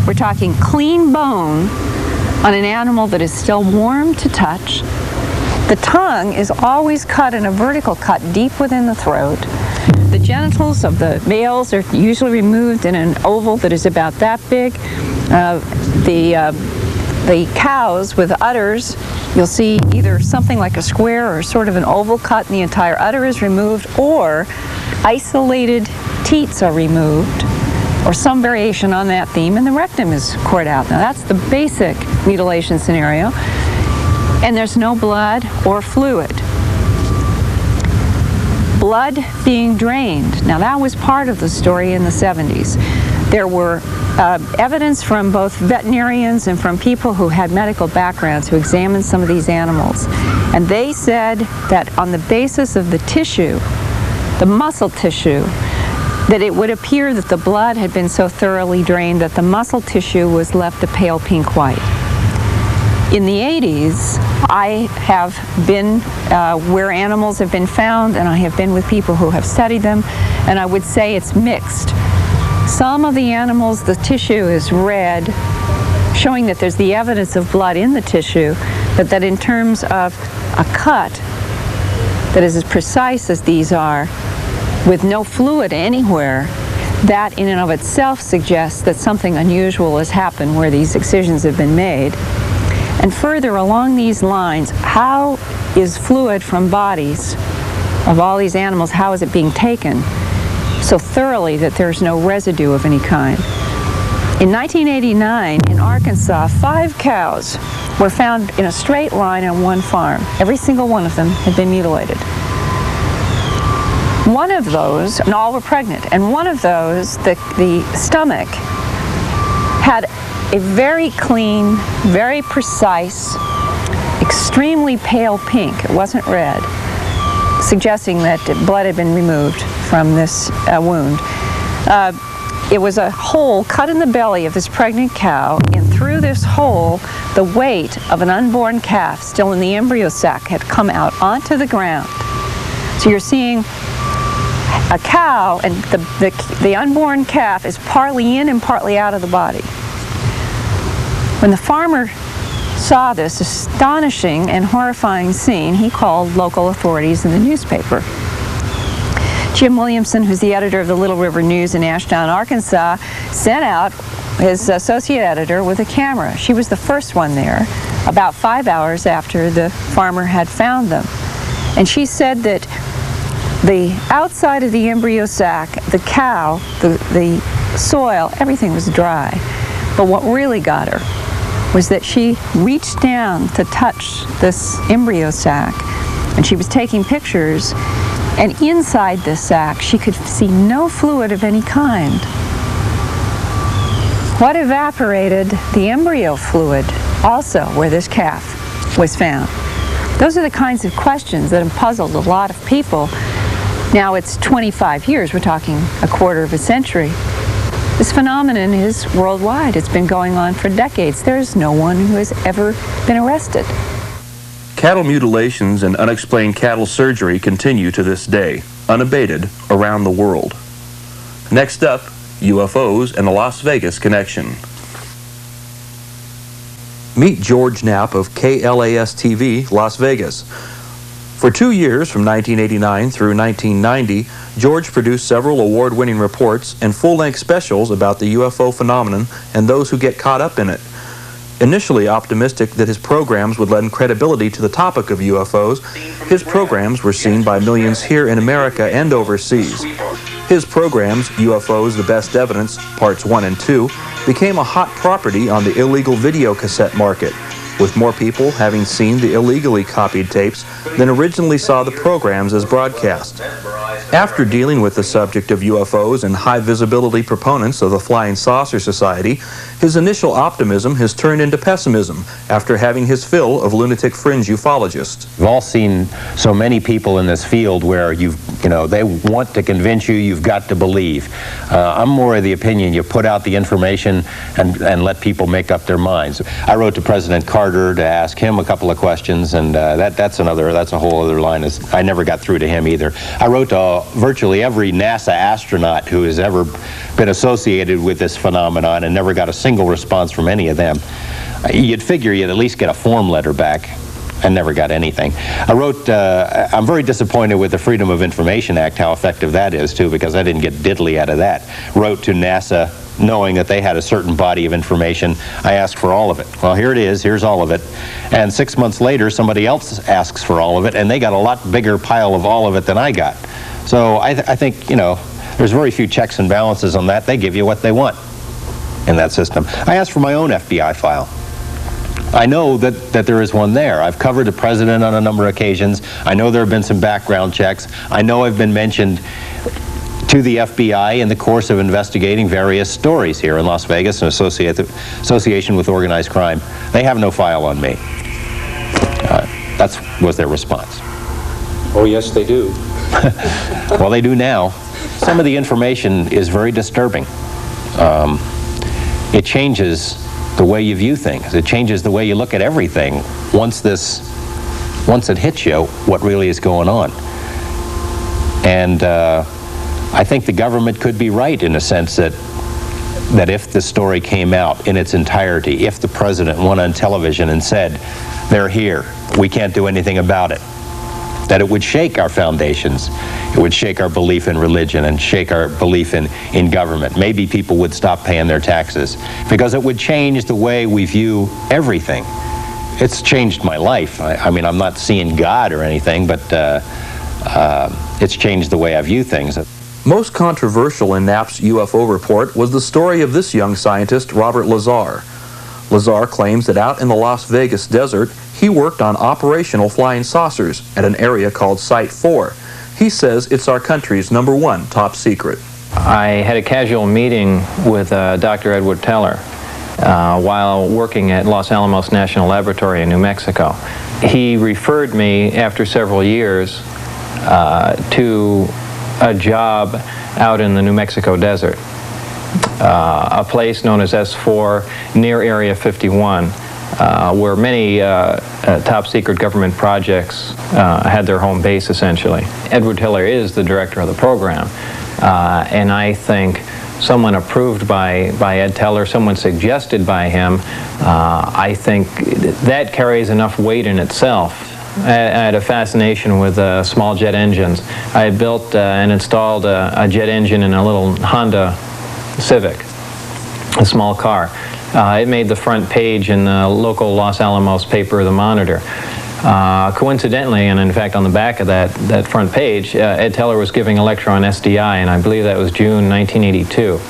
We're talking clean bone on an animal that is still warm to touch. The tongue is always cut in a vertical cut deep within the throat. The genitals of the males are usually removed in an oval that is about that big. The cows with udders, you'll see either something like a square or sort of an oval cut and the entire udder is removed, or isolated teats are removed, or some variation on that theme, and the rectum is cored out. Now that's the basic mutilation scenario, and there's no blood or fluid. Blood being drained. Now that was part of the story in the 70s. There were evidence from both veterinarians and from people who had medical backgrounds who examined some of these animals, and they said that on the basis of the tissue, the muscle tissue, that it would appear that the blood had been so thoroughly drained that the muscle tissue was left a pale pink white. In the 80s, I have been where animals have been found, and I have been with people who have studied them, and I would say it's mixed. Some of the animals, the tissue is red, showing that there's the evidence of blood in the tissue, but that in terms of a cut that is as precise as these are, with no fluid anywhere, that in and of itself suggests that something unusual has happened where these excisions have been made. And further along these lines, how is fluid from bodies of all these animals, how is it being taken so thoroughly that there's no residue of any kind? In 1989, in Arkansas, 5 cows were found in a straight line on one farm. Every single one of them had been mutilated. One of those, and all were pregnant, and one of those, the stomach, had a very clean, very precise, extremely pale pink. It wasn't red, suggesting that blood had been removed from this wound. It was a hole cut in the belly of this pregnant cow, and through this hole, the weight of an unborn calf still in the embryo sac had come out onto the ground. So you're seeing a cow, and the unborn calf is partly in and partly out of the body. When the farmer saw this astonishing and horrifying scene, he called local authorities in the newspaper. Jim Williamson, who's the editor of the Little River News in Ashdown, Arkansas, sent out his associate editor with a camera. She was the first one there, about 5 hours after the farmer had found them. And she said that the outside of the embryo sac, the cow, the soil, everything was dry. But what really got her was that she reached down to touch this embryo sac, and she was taking pictures, And inside this sac, she could see no fluid of any kind. What evaporated the embryo fluid, also where this calf was found? Those are the kinds of questions that have puzzled a lot of people. Now it's 25 years, we're talking a quarter of a century. This phenomenon is worldwide. It's been going on for decades. There's no one who has ever been arrested. Cattle mutilations and unexplained cattle surgery continue to this day, unabated around the world. Next up, UFOs and the Las Vegas connection. Meet George Knapp of KLAS-TV, Las Vegas. For 2 years, from 1989 through 1990, George produced several award-winning reports and full-length specials about the UFO phenomenon and those who get caught up in it. Initially optimistic that his programs would lend credibility to the topic of UFOs, his programs were seen by millions here in America and overseas. His programs, UFOs: The Best Evidence, Parts 1 and 2, became a hot property on the illegal video cassette market, with more people having seen the illegally copied tapes than originally saw the programs as broadcast. After dealing with the subject of UFOs and high-visibility proponents of the Flying Saucer Society, his initial optimism has turned into pessimism after having his fill of lunatic fringe ufologists. We've all seen so many people in this field where they want to convince you you've got to believe. I'm more of the opinion you put out the information and let people make up their minds. I wrote to President Carter to ask him a couple of questions, and that's a whole other line. I never got through to him either. I wrote to virtually every NASA astronaut who has ever been associated with this phenomenon and never got a single response from any of them. You'd figure you'd at least get a form letter back, and never got anything. I wrote, I'm very disappointed with the Freedom of Information Act, how effective that is too, because I didn't get diddly out of that. Wrote to NASA knowing that they had a certain body of information. I asked for all of it. Well, here it is, here's all of it. And 6 months later, somebody else asks for all of it, and they got a lot bigger pile of all of it than I got. So I think, there's very few checks and balances on that. They give you what they want in that system. I asked for my own FBI file. I know that there is one there. I've covered the president on a number of occasions. I know there have been some background checks. I know I've been mentioned to the FBI in the course of investigating various stories here in Las Vegas in association with organized crime. They have no file on me. That was their response. Oh, yes, they do. Well, they do now. Some of the information is very disturbing. It changes the way you view things. It changes the way you look at everything once it hits you what really is going on. And I think the government could be right in a sense that if the story came out in its entirety, if the president went on television and said, they're here, we can't do anything about it, that it would shake our foundations. It would shake our belief in religion and shake our belief in government. Maybe people would stop paying their taxes because it would change the way we view everything. It's changed my life. I mean, I'm not seeing God or anything, but it's changed the way I view things. Most controversial in Knapp's UFO report was the story of this young scientist, Robert Lazar. Lazar claims that out in the Las Vegas desert, he worked on operational flying saucers at an area called Site 4. He says it's our country's #1 top secret. I had a casual meeting with Dr. Edward Teller while working at Los Alamos National Laboratory in New Mexico. He referred me, after several years, to a job out in the New Mexico desert, a place known as S4 near Area 51. Where many top secret government projects had their home base, essentially. Edward Teller is the director of the program, and I think someone approved by Ed Teller, someone suggested by him, I think that carries enough weight in itself. I had a fascination with small jet engines. I had built and installed a jet engine in a little Honda Civic, a small car. It made the front page in the local Los Alamos paper, The Monitor. Coincidentally, and in fact on the back of that front page, Ed Teller was giving a lecture on SDI, and I believe that was June 1982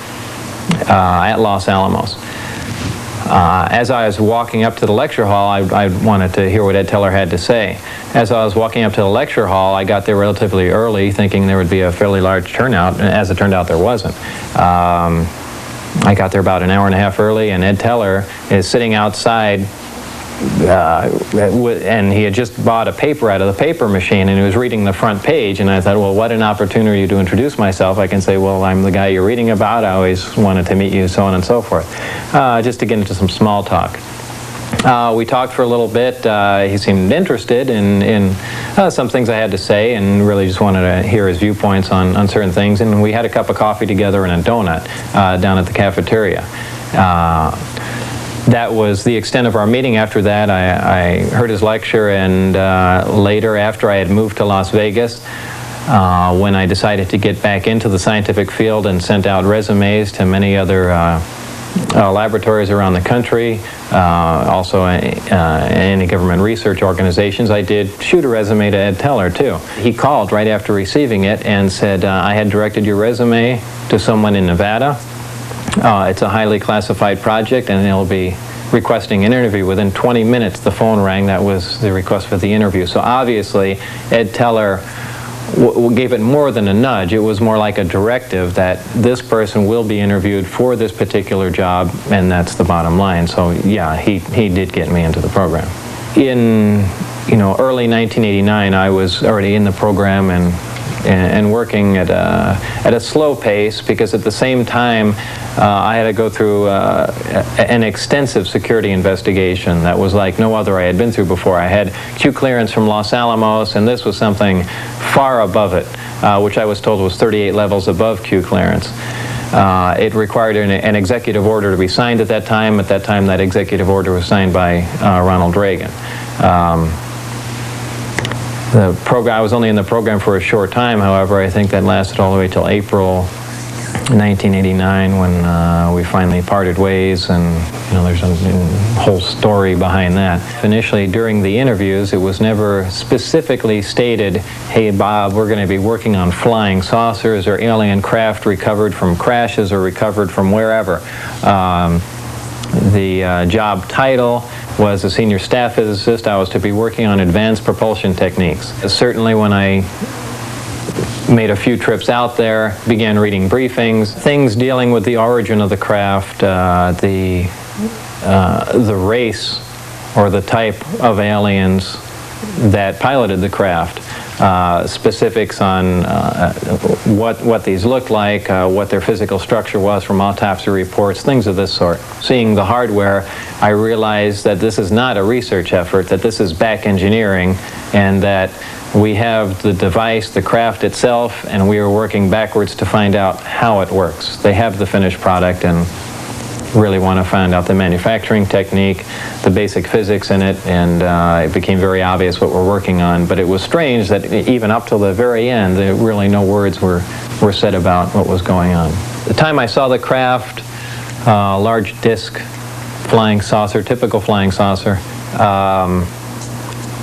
at Los Alamos. As I was walking up to the lecture hall, I wanted to hear what Ed Teller had to say. As I was walking up to the lecture hall, I got there relatively early, thinking there would be a fairly large turnout, and as it turned out, there wasn't. I got there about an hour and a half early, and Ed Teller is sitting outside, and he had just bought a paper out of the paper machine, and he was reading the front page, and I thought, well, what an opportunity to introduce myself. I can say, well, I'm the guy you're reading about, I always wanted to meet you, so on and so forth, just to get into some small talk. We talked for a little bit. He seemed interested in some things I had to say, and really just wanted to hear his viewpoints on certain things, and we had a cup of coffee together and a donut down at the cafeteria. That was the extent of our meeting. After that, I heard his lecture, and later, after I had moved to Las Vegas, when I decided to get back into the scientific field and sent out resumes to many other laboratories around the country, also any government research organizations, I did shoot a resume to Ed Teller, too. He called right after receiving it and said, I had directed your resume to someone in Nevada. It's a highly classified project, and they'll be requesting an interview. Within 20 minutes, the phone rang. That was the request for the interview. So obviously, Ed Teller gave it more than a nudge. It was more like a directive that this person will be interviewed for this particular job, and that's the bottom line. So yeah, he did get me into the program. In early 1989, I was already in the program and working at a slow pace, because at the same time I had to go through an extensive security investigation that was like no other I had been through before. I had Q clearance from Los Alamos, and this was something far above it, which I was told was 38 levels above Q clearance. It required an executive order to be signed at that time. At that time, that executive order was signed by Ronald Reagan. The program, I was only in the program for a short time, however. I think that lasted all the way till April 1989, when we finally parted ways, and there's a whole story behind that. Initially, during the interviews, it was never specifically stated, hey Bob, we're going to be working on flying saucers or alien craft recovered from crashes or recovered from wherever. The job title was a senior staff physicist. I was to be working on advanced propulsion techniques. Certainly when I made a few trips out there, began reading briefings, things dealing with the origin of the craft, the race or the type of aliens that piloted the craft, specifics on what these looked like, what their physical structure was from autopsy reports, things of this sort. Seeing the hardware, I realized that this is not a research effort, that this is back engineering, and that we have the device, the craft itself, and we are working backwards to find out how it works. They have the finished product and really want to find out the manufacturing technique, the basic physics in it, and it became very obvious what we're working on. But it was strange that even up till the very end, really no words were said about what was going on. The time I saw the craft, large disc flying saucer, typical flying saucer,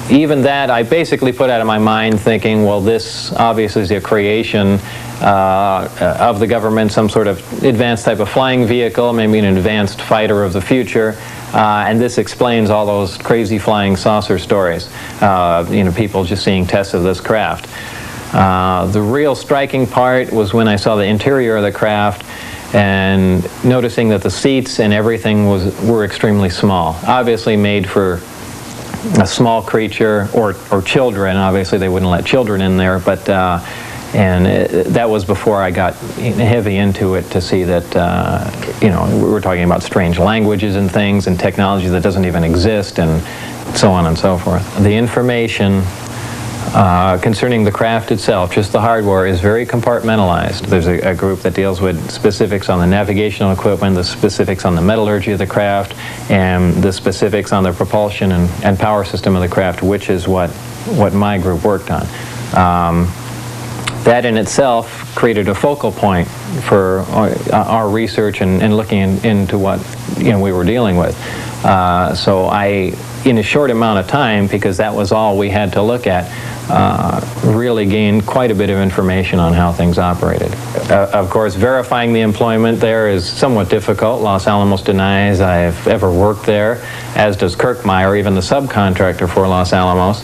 even that I basically put out of my mind, thinking, well, this obviously is a creation of the government, some sort of advanced type of flying vehicle, maybe an advanced fighter of the future, and this explains all those crazy flying saucer stories. People just seeing tests of this craft. The real striking part was when I saw the interior of the craft and noticing that the seats and everything were extremely small, obviously made for a small creature or children. Obviously they wouldn't let children in there, but that was before I got heavy into it to see that we're talking about strange languages and things and technology that doesn't even exist, and so on and so forth. The information concerning the craft itself, just the hardware, is very compartmentalized. There's a group that deals with specifics on the navigational equipment, the specifics on the metallurgy of the craft, and the specifics on the propulsion and power system of the craft, which is what my group worked on. That in itself created a focal point for our research and looking into what we were dealing with. So in a short amount of time, because that was all we had to look at, really gained quite a bit of information on how things operated. Of course, verifying the employment there is somewhat difficult. Los Alamos denies I have ever worked there, as does Kirkmeyer, even the subcontractor for Los Alamos,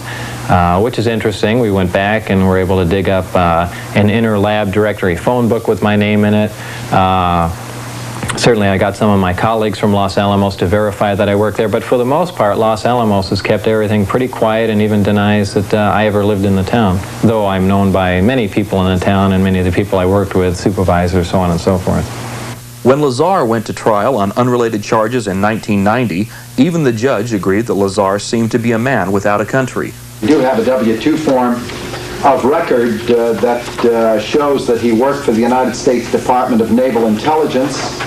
which is interesting. We went back and were able to dig up an inter-lab directory phone book with my name in it. Certainly I got some of my colleagues from Los Alamos to verify that I worked there, but for the most part, Los Alamos has kept everything pretty quiet and even denies that I ever lived in the town, though I'm known by many people in the town and many of the people I worked with, supervisors, so on and so forth. When Lazar went to trial on unrelated charges in 1990, even the judge agreed that Lazar seemed to be a man without a country. We do have a W-2 form of record that shows that he worked for the United States Department of Naval Intelligence.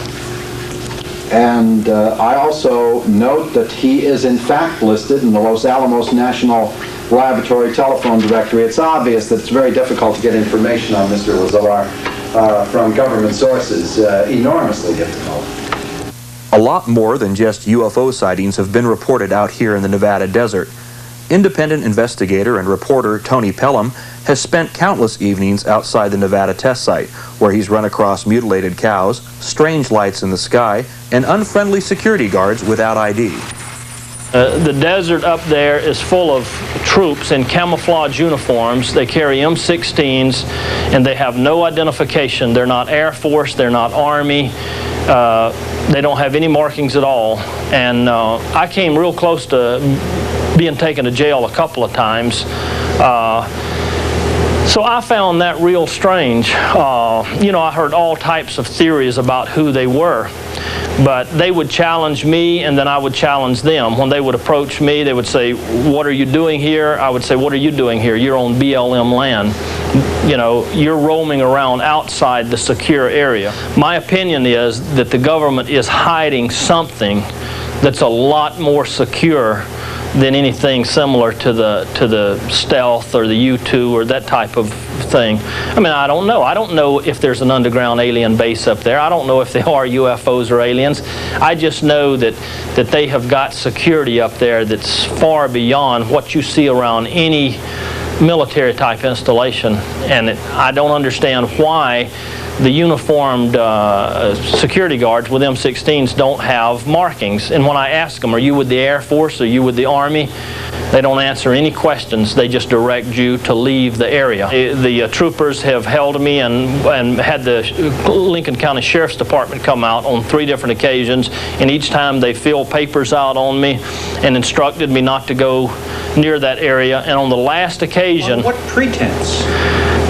And I also note that he is in fact listed in the Los Alamos National Laboratory telephone directory. It's obvious that it's very difficult to get information on Mr. Lazar from government sources, enormously difficult. A lot more than just UFO sightings have been reported out here in the Nevada desert. Independent investigator and reporter Tony Pelham has spent countless evenings outside the Nevada test site, where he's run across mutilated cows, strange lights in the sky, and unfriendly security guards without ID. The desert up there is full of troops in camouflage uniforms. They carry M16s and they have no identification. They're not Air Force, they're not Army. They don't have any markings at all. And I came real close to being taken to jail a couple of times. So I found that real strange. You know, I heard all types of theories about who they were. But they would challenge me, and then I would challenge them. When they would approach me, they would say, "What are you doing here?" I would say, "What are you doing here? You're on BLM land. You know, you're roaming around outside the secure area." My opinion is that the government is hiding something that's a lot more secure than anything similar to the stealth or the U-2 or that type of thing. I mean, I don't know. I don't know if there's an underground alien base up there. I don't know if they are UFOs or aliens. I just know that they have got security up there that's far beyond what you see around any military type installation. And I don't understand why the uniformed security guards with M16s don't have markings. And when I ask them, "Are you with the Air Force? Are you with the Army?" they don't answer any questions. They just direct you to leave the area. The troopers have held me and had the Lincoln County Sheriff's Department come out on 3 different occasions, and each time they filled papers out on me and instructed me not to go near that area. And on the last occasion, on what pretense?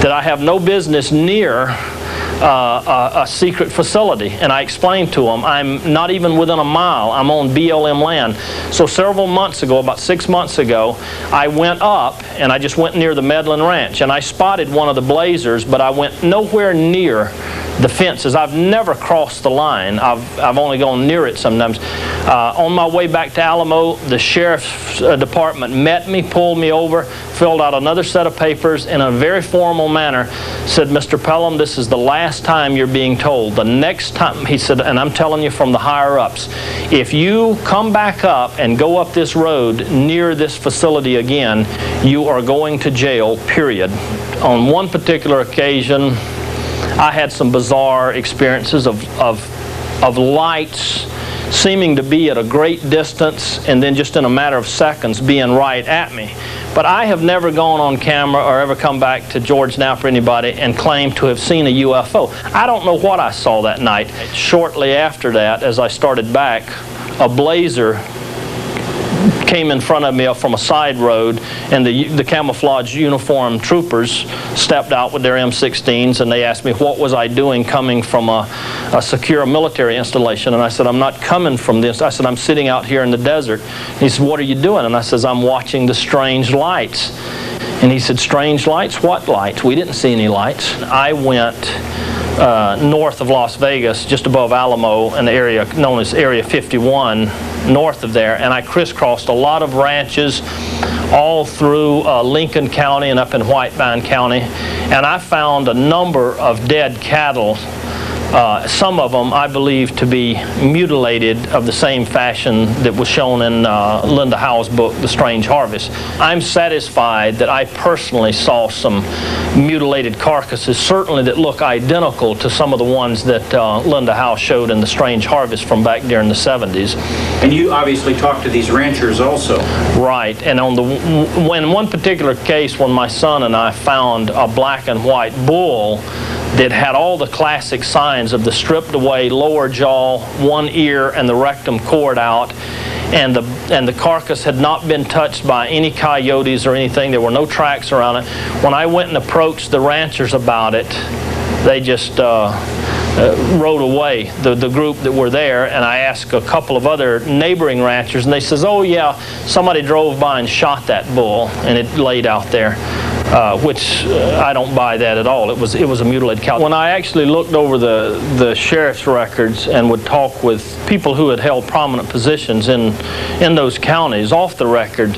That I have no business near a secret facility. And I explained to them, I'm not even within a mile. I'm on BLM land. So several months ago, about 6 months ago, I went up and I just went near the Medlin Ranch and I spotted one of the blazers, but I went nowhere near the fences. I've never crossed the line. I've only gone near it sometimes. On my way back to Alamo, the Sheriff's Department met me, pulled me over, filled out another set of papers in a very formal manner, said, "Mr. Pelham, this is the last time you're being told. The next time," he said, "and I'm telling you from the higher-ups, if you come back up and go up this road near this facility again, you are going to jail, period." On one particular occasion, I had some bizarre experiences of lights seeming to be at a great distance and then just in a matter of seconds being right at me. But I have never gone on camera or ever come back to George Knapp or anybody and claimed to have seen a UFO. I don't know what I saw that night. Shortly after that, as I started back, a blazer came in front of me from a side road, and the camouflage uniform troopers stepped out with their M16s, and they asked me what was I doing coming from a secure military installation. And I said, "I'm not coming from this." I said, "I'm sitting out here in the desert." He said, "What are you doing?" And I says, "I'm watching the strange lights." And he said, "Strange lights? What lights?" We didn't see any lights. I went north of Las Vegas, just above Alamo, in the area known as Area 51, north of there, and I crisscrossed a lot of ranches all through Lincoln County and up in Whitebine County, and I found a number of dead cattle Some of them I believe to be mutilated of the same fashion that was shown in Linda Howe's book, The Strange Harvest. I'm satisfied that I personally saw some mutilated carcasses, certainly that look identical to some of the ones that Linda Howe showed in The Strange Harvest from back during the 70s. And you obviously talked to these ranchers also. Right, and on in one particular case, when my son and I found a black and white bull that had all the classic signs of the stripped away lower jaw, one ear, and the rectum cord out, and the carcass had not been touched by any coyotes or anything. There were no tracks around it. When I went and approached the ranchers about it, they just rode away, the group that were there, and I asked a couple of other neighboring ranchers, and they says, oh yeah, somebody drove by and shot that bull, and it laid out there. Which I don't buy that at all. It was a mutilated cow. When I actually looked over the sheriff's records and would talk with people who had held prominent positions in those counties off the record,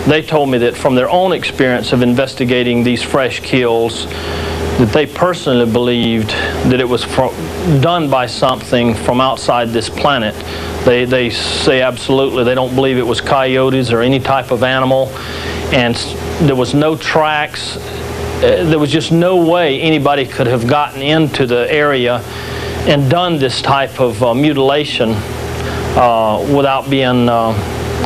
they told me that from their own experience of investigating these fresh kills, that they personally believed that it was done by something from outside this planet. They say absolutely they don't believe it was coyotes or any type of animal, and there was no tracks. There was just no way anybody could have gotten into the area and done this type of mutilation without being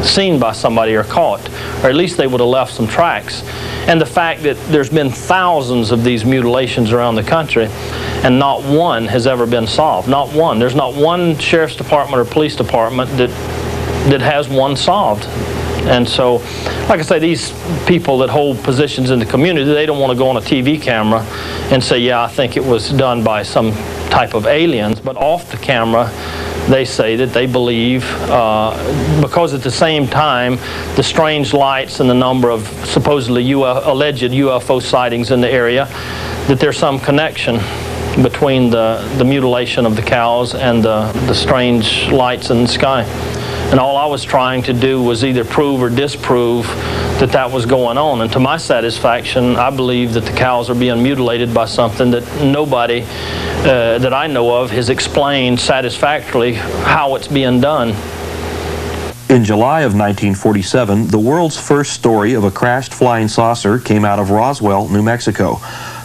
seen by somebody or caught, or at least they would have left some tracks. And the fact that there's been thousands of these mutilations around the country and not one has ever been solved. Not one. There's not one sheriff's department or police department that has one solved. And so, like I say, these people that hold positions in the community, they don't want to go on a TV camera and say, yeah, I think it was done by some type of aliens. But off the camera, they say that they believe, because at the same time, the strange lights and the number of supposedly alleged UFO sightings in the area, that there's some connection between the mutilation of the cows and the strange lights in the sky. And all I was trying to do was either prove or disprove that that was going on. And to my satisfaction, I believe that the cows are being mutilated by something that nobody that I know of has explained satisfactorily how it's being done. In July of 1947, the world's first story of a crashed flying saucer came out of Roswell, New Mexico.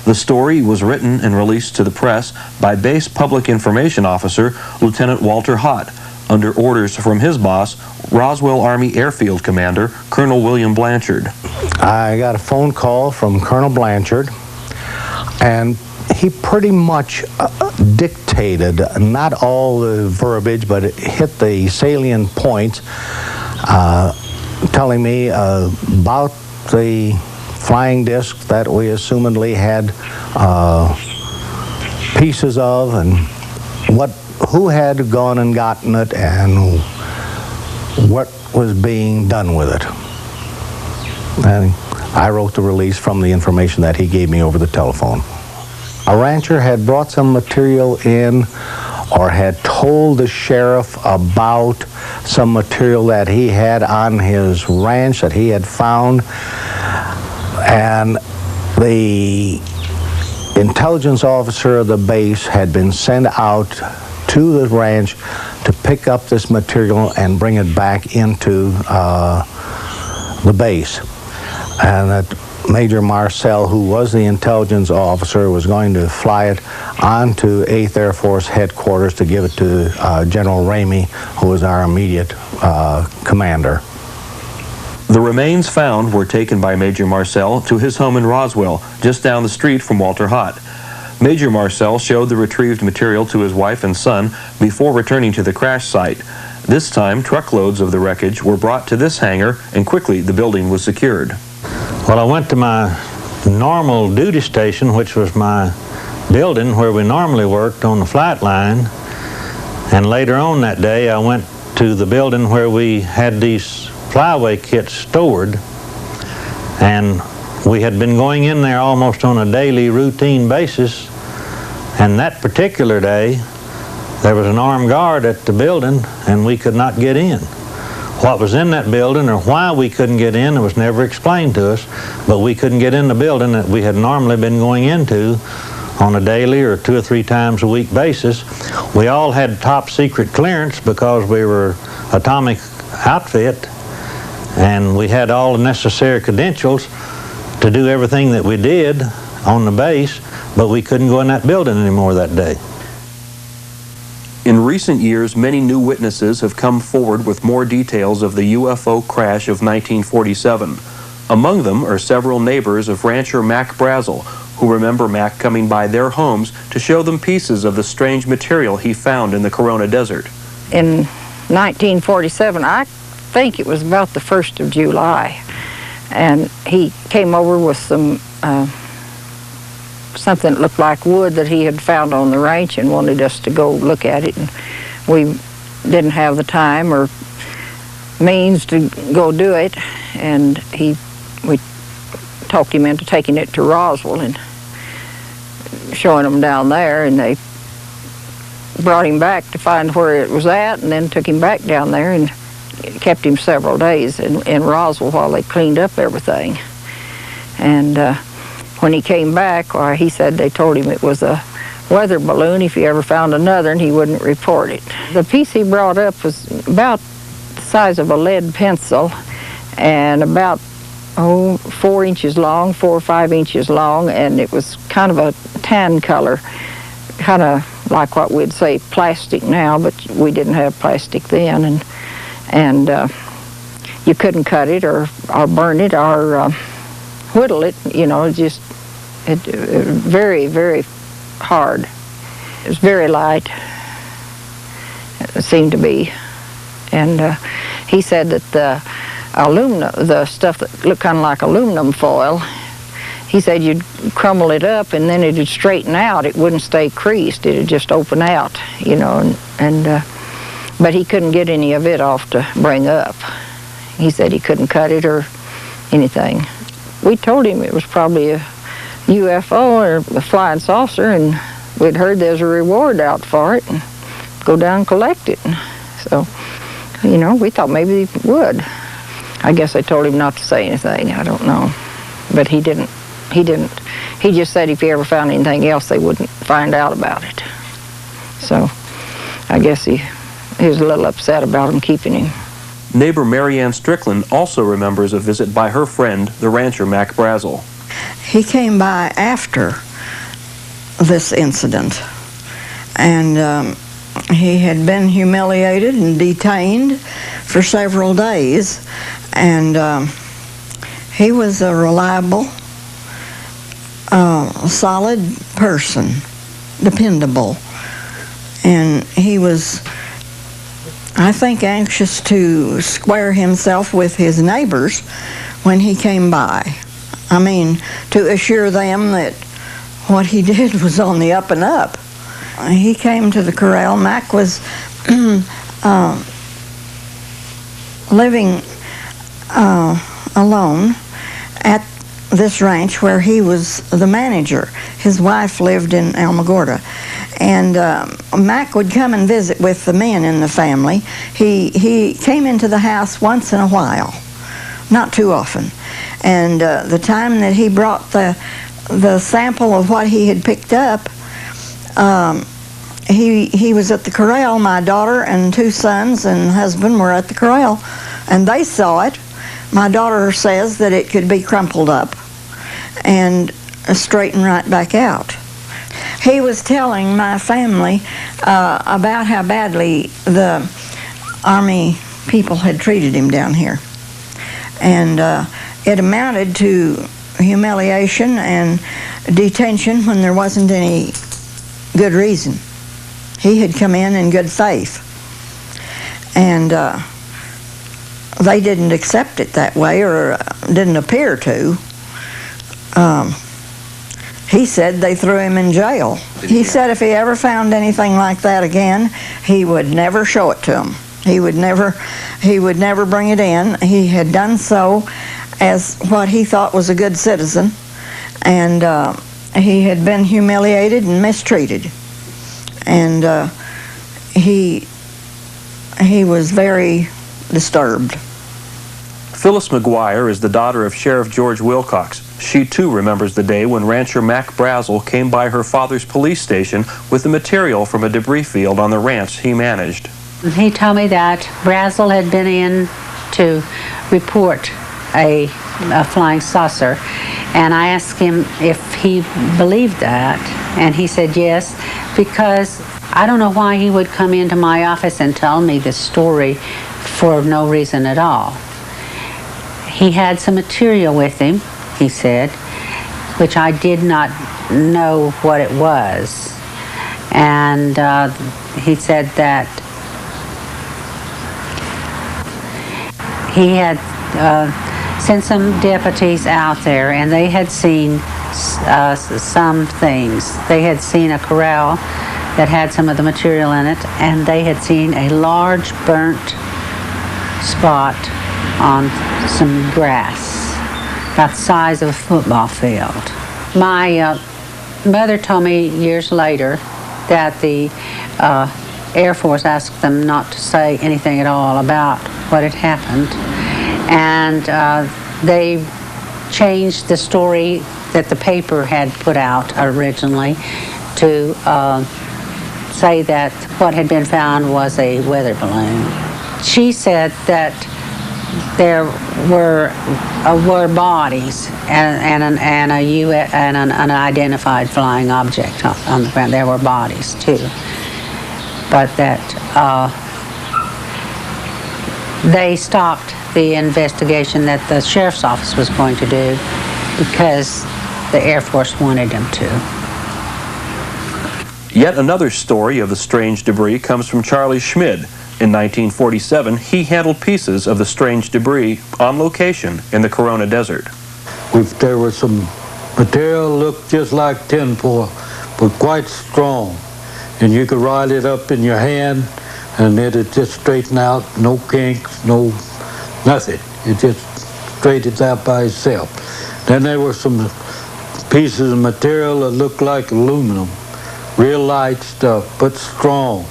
The story was written and released to the press by Base Public Information Officer Lieutenant Walter Hott, under orders from his boss, Roswell Army Airfield Commander, Colonel William Blanchard. I got a phone call from Colonel Blanchard, and he pretty much dictated, not all the verbiage, but it hit the salient points, telling me about the flying disc that we assumedly had pieces of, and who had gone and gotten it, and what was being done with it. And I wrote the release from the information that he gave me over the telephone. A rancher had brought some material in, or had told the sheriff about some material that he had on his ranch that he had found, and the intelligence officer of the base had been sent out to the ranch to pick up this material and bring it back into the base. And that Major Marcel, who was the intelligence officer, was going to fly it onto 8th Air Force headquarters to give it to General Ramey, who was our immediate commander. The remains found were taken by Major Marcel to his home in Roswell, just down the street from Walter Hott. Major Marcel showed the retrieved material to his wife and son before returning to the crash site. This time, truckloads of the wreckage were brought to this hangar, and quickly the building was secured. Well, I went to my normal duty station, which was my building where we normally worked on the flight line. And later on that day, I went to the building where we had these flyaway kits stored. And we had been going in there almost on a daily routine basis. And that particular day, there was an armed guard at the building, and we could not get in. What was in that building or why we couldn't get in, it was never explained to us, but we couldn't get in the building that we had normally been going into on a daily or 2 or 3 times a week basis. We all had top secret clearance because we were atomic outfit, and we had all the necessary credentials to do everything that we did on the base, but we couldn't go in that building anymore that day. In recent years, many new witnesses have come forward with more details of the UFO crash of 1947. Among them are several neighbors of rancher Mac Brazel, who remember Mac coming by their homes to show them pieces of the strange material he found in the Corona Desert. In 1947, I think it was about the 1st of July, and he came over with some something that looked like wood that he had found on the ranch and wanted us to go look at it, and we didn't have the time or means to go do it, and we talked him into taking it to Roswell and showing them down there, and they brought him back to find where it was at, and then took him back down there and kept him several days in Roswell while they cleaned up everything. And when he came back, he said they told him it was a weather balloon. If he ever found another, and he wouldn't report it. The piece he brought up was about the size of a lead pencil and about 4 inches long, 4 or 5 inches long, and it was kind of a tan color, kind of like what we'd say plastic now, but we didn't have plastic then, and you couldn't cut it or burn it or whittle it, you know, just very, very hard. It was very light, it seemed to be, and he said that the stuff that looked kind of like aluminum foil, he said you'd crumble it up and then it'd straighten out. It wouldn't stay creased. It'd just open out, you know, but he couldn't get any of it off to bring up. He said he couldn't cut it or anything. We told him it was probably a UFO or a flying saucer, and we'd heard there's a reward out for it, and go down and collect it. And so, you know, we thought maybe he would. I guess I told him not to say anything. I don't know. But he didn't. He just said if he ever found anything else, they wouldn't find out about it. So I guess he was a little upset about him keeping him. Neighbor Marianne Strickland also remembers a visit by her friend, the rancher Mac Brazel. He came by after this incident, and he had been humiliated and detained for several days, and he was a reliable, solid person, dependable, and he was, I think, anxious to square himself with his neighbors when he came by. I mean, to assure them that what he did was on the up and up. He came to the corral. Mac was living alone at this ranch where he was the manager. His wife lived in Alamogordo. And Mac would come and visit with the men in the family. He came into the house once in a while, not too often. And the time that he brought the sample of what he had picked up, he was at the corral. My daughter and 2 sons and husband were at the corral, and they saw it. My daughter says that it could be crumpled up and straightened right back out. He was telling my family about how badly the Army people had treated him down here. And it amounted to humiliation and detention when there wasn't any good reason. He had come in good faith. And they didn't accept it that way, or didn't appear to. He said they threw him in jail. He said if he ever found anything like that again, he would never show it to them. He would never bring it in. He had done so as what he thought was a good citizen, and he had been humiliated and mistreated. And he was very disturbed. Phyllis McGuire is the daughter of Sheriff George Wilcox. She too remembers the day when rancher Mac Brazel came by her father's police station with the material from a debris field on the ranch he managed. He told me that Brazel had been in to report a flying saucer, and I asked him if he believed that, and he said yes, because I don't know why he would come into my office and tell me this story for no reason at all. He had some material with him, he said, which I did not know what it was. And he said that he had sent some deputies out there, and they had seen some things. They had seen a corral that had some of the material in it, and they had seen a large burnt spot on some grass, about the size of a football field. My mother told me years later that the Air Force asked them not to say anything at all about what had happened, and they changed the story that the paper had put out originally to say that what had been found was a weather balloon. She said that there were bodies and an unidentified flying object on the ground. There were bodies too, but that they stopped the investigation that the sheriff's office was going to do because the Air Force wanted them to. Yet another story of the strange debris comes from Charlie Schmid. In 1947, he handled pieces of the strange debris on location in the Corona Desert. There was some material looked just like tinfoil, but quite strong. And you could ride it up in your hand, and it'd just straighten out, no kinks, no nothing. It just straightened out by itself. Then there were some pieces of material that looked like aluminum, real light stuff, but strong.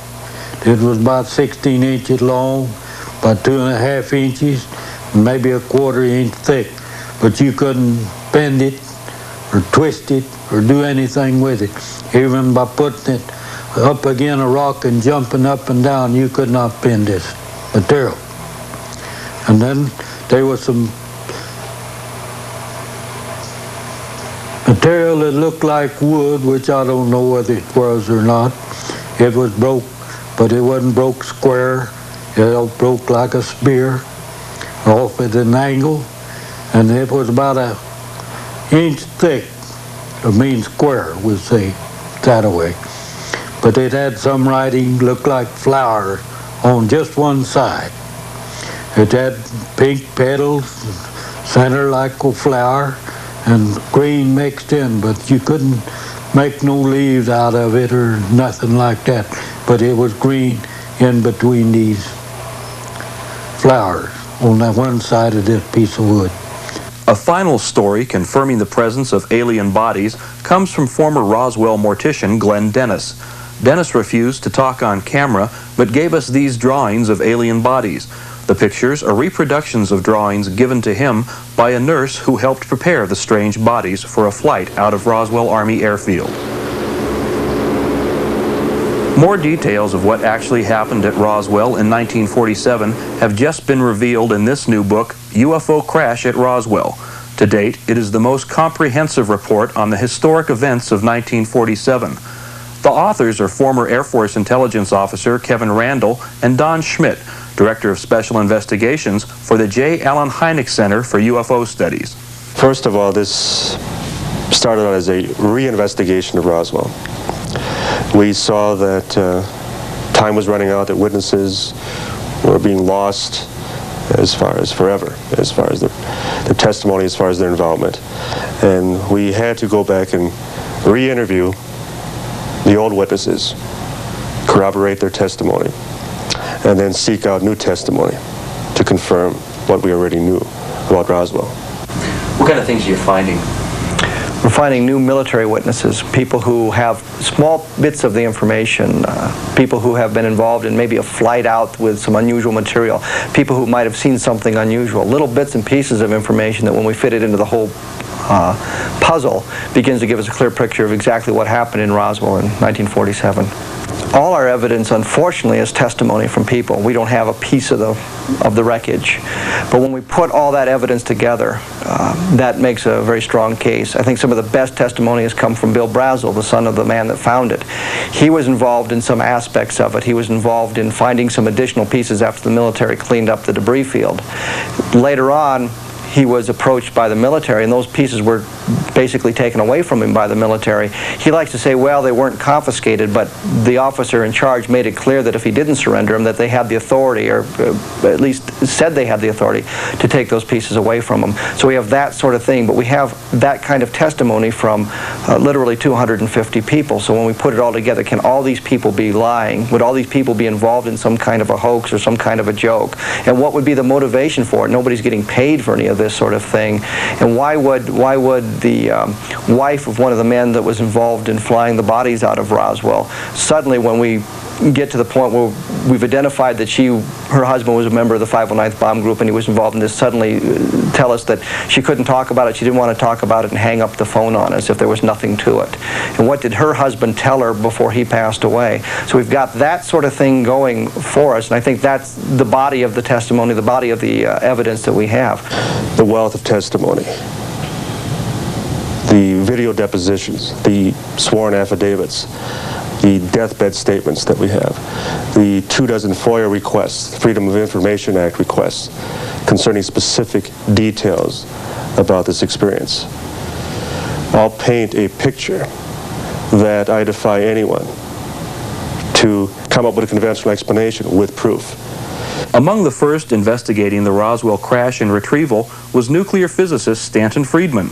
It was about 16 inches long, about 2.5 inches, and maybe a 1/4 inch thick. But you couldn't bend it or twist it or do anything with it. Even by putting it up against a rock and jumping up and down, you could not bend this material. And then there was some material that looked like wood, which I don't know whether it was or not. It was broke, but it wasn't broke square. It broke like a spear off at an angle, and it was about 1 inch thick. I mean square, we'll say that way. But it had some writing, looked like flower on just one side. It had pink petals, center like a flower, and green mixed in, but you couldn't make no leaves out of it or nothing like that. But it was green in between these flowers on that one side of this piece of wood. A final story confirming the presence of alien bodies comes from former Roswell mortician Glenn Dennis. Dennis refused to talk on camera, but gave us these drawings of alien bodies. The pictures are reproductions of drawings given to him by a nurse who helped prepare the strange bodies for a flight out of Roswell Army Airfield. More details of what actually happened at Roswell in 1947 have just been revealed in this new book, UFO Crash at Roswell. To date, it is the most comprehensive report on the historic events of 1947. The authors are former Air Force Intelligence Officer Kevin Randall and Don Schmidt, Director of Special Investigations for the J. Allen Hynek Center for UFO Studies. First of all, this started out as a reinvestigation of Roswell. We saw that time was running out, that witnesses were being lost as far as forever, as far as their testimony, as far as their involvement. And we had to go back and re-interview the old witnesses, corroborate their testimony, and then seek out new testimony to confirm what we already knew about Roswell. What kind of things are you finding? We're finding new military witnesses, people who have small bits of the information, people who have been involved in maybe a flight out with some unusual material, people who might have seen something unusual, little bits and pieces of information that when we fit it into the whole puzzle begins to give us a clear picture of exactly what happened in Roswell in 1947. All our evidence, unfortunately, is testimony from people. We don't have a piece of the wreckage. But when we put all that evidence together, that makes a very strong case. I think some of the best testimony has come from Bill Brazel, the son of the man that found it. He was involved in some aspects of it. He was involved in finding some additional pieces after the military cleaned up the debris field. Later on, he was approached by the military, and those pieces were basically taken away from him by the military. He likes to say, well, they weren't confiscated, but the officer in charge made it clear that if he didn't surrender them, that they had the authority, or at least said they had the authority, to take those pieces away from him. So we have that sort of thing, but we have that kind of testimony from literally 250 people. So when we put it all together, can all these people be lying? Would all these people be involved in some kind of a hoax or some kind of a joke? And what would be the motivation for it? Nobody's getting paid for any of this sort of thing. And why would the wife of one of the men that was involved in flying the bodies out of Roswell, suddenly when we get to the point where we've identified that her husband was a member of the 509th Bomb Group and he was involved in this, suddenly tell us that she couldn't talk about it, she didn't want to talk about it, and hang up the phone on us if there was nothing to it? And what did her husband tell her before he passed away? So we've got that sort of thing going for us, and I think that's the body of the testimony, the body of the evidence that we have. The wealth of testimony, the video depositions, the sworn affidavits, the deathbed statements that we have, the 24 FOIA requests, Freedom of Information Act requests concerning specific details about this experience, all paint a picture that I defy anyone to come up with a conventional explanation with proof. Among the first investigating the Roswell crash and retrieval was nuclear physicist Stanton Friedman.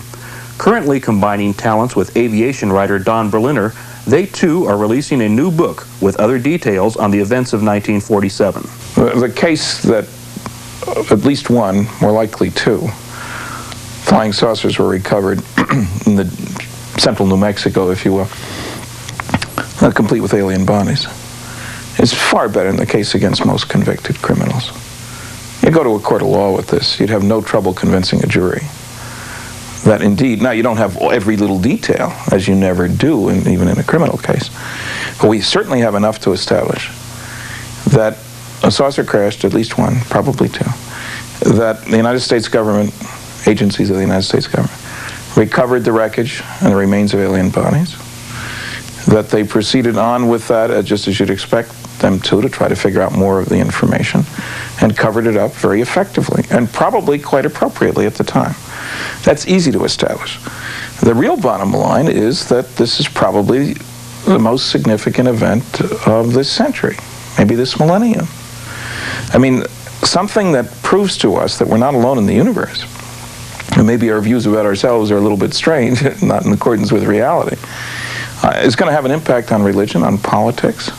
Currently combining talents with aviation writer Don Berliner, they too are releasing a new book with other details on the events of 1947. The case that at least one, more likely two, flying saucers were recovered in the central New Mexico, if you will, complete with alien bodies, is far better than the case against most convicted criminals. You go to a court of law with this, you'd have no trouble convincing a jury that indeed, now you don't have every little detail, as you never do, even in a criminal case, but we certainly have enough to establish that a saucer crashed, at least one, probably two, that the United States government, agencies of the United States government, recovered the wreckage and the remains of alien bodies, that they proceeded on with that, just as you'd expect them to try to figure out more of the information, and covered it up very effectively, and probably quite appropriately at the time. That's easy to establish. The real bottom line is that this is probably the most significant event of this century, maybe this millennium. I mean, something that proves to us that we're not alone in the universe, and maybe our views about ourselves are a little bit strange, not in accordance with reality, is going to have an impact on religion, on politics,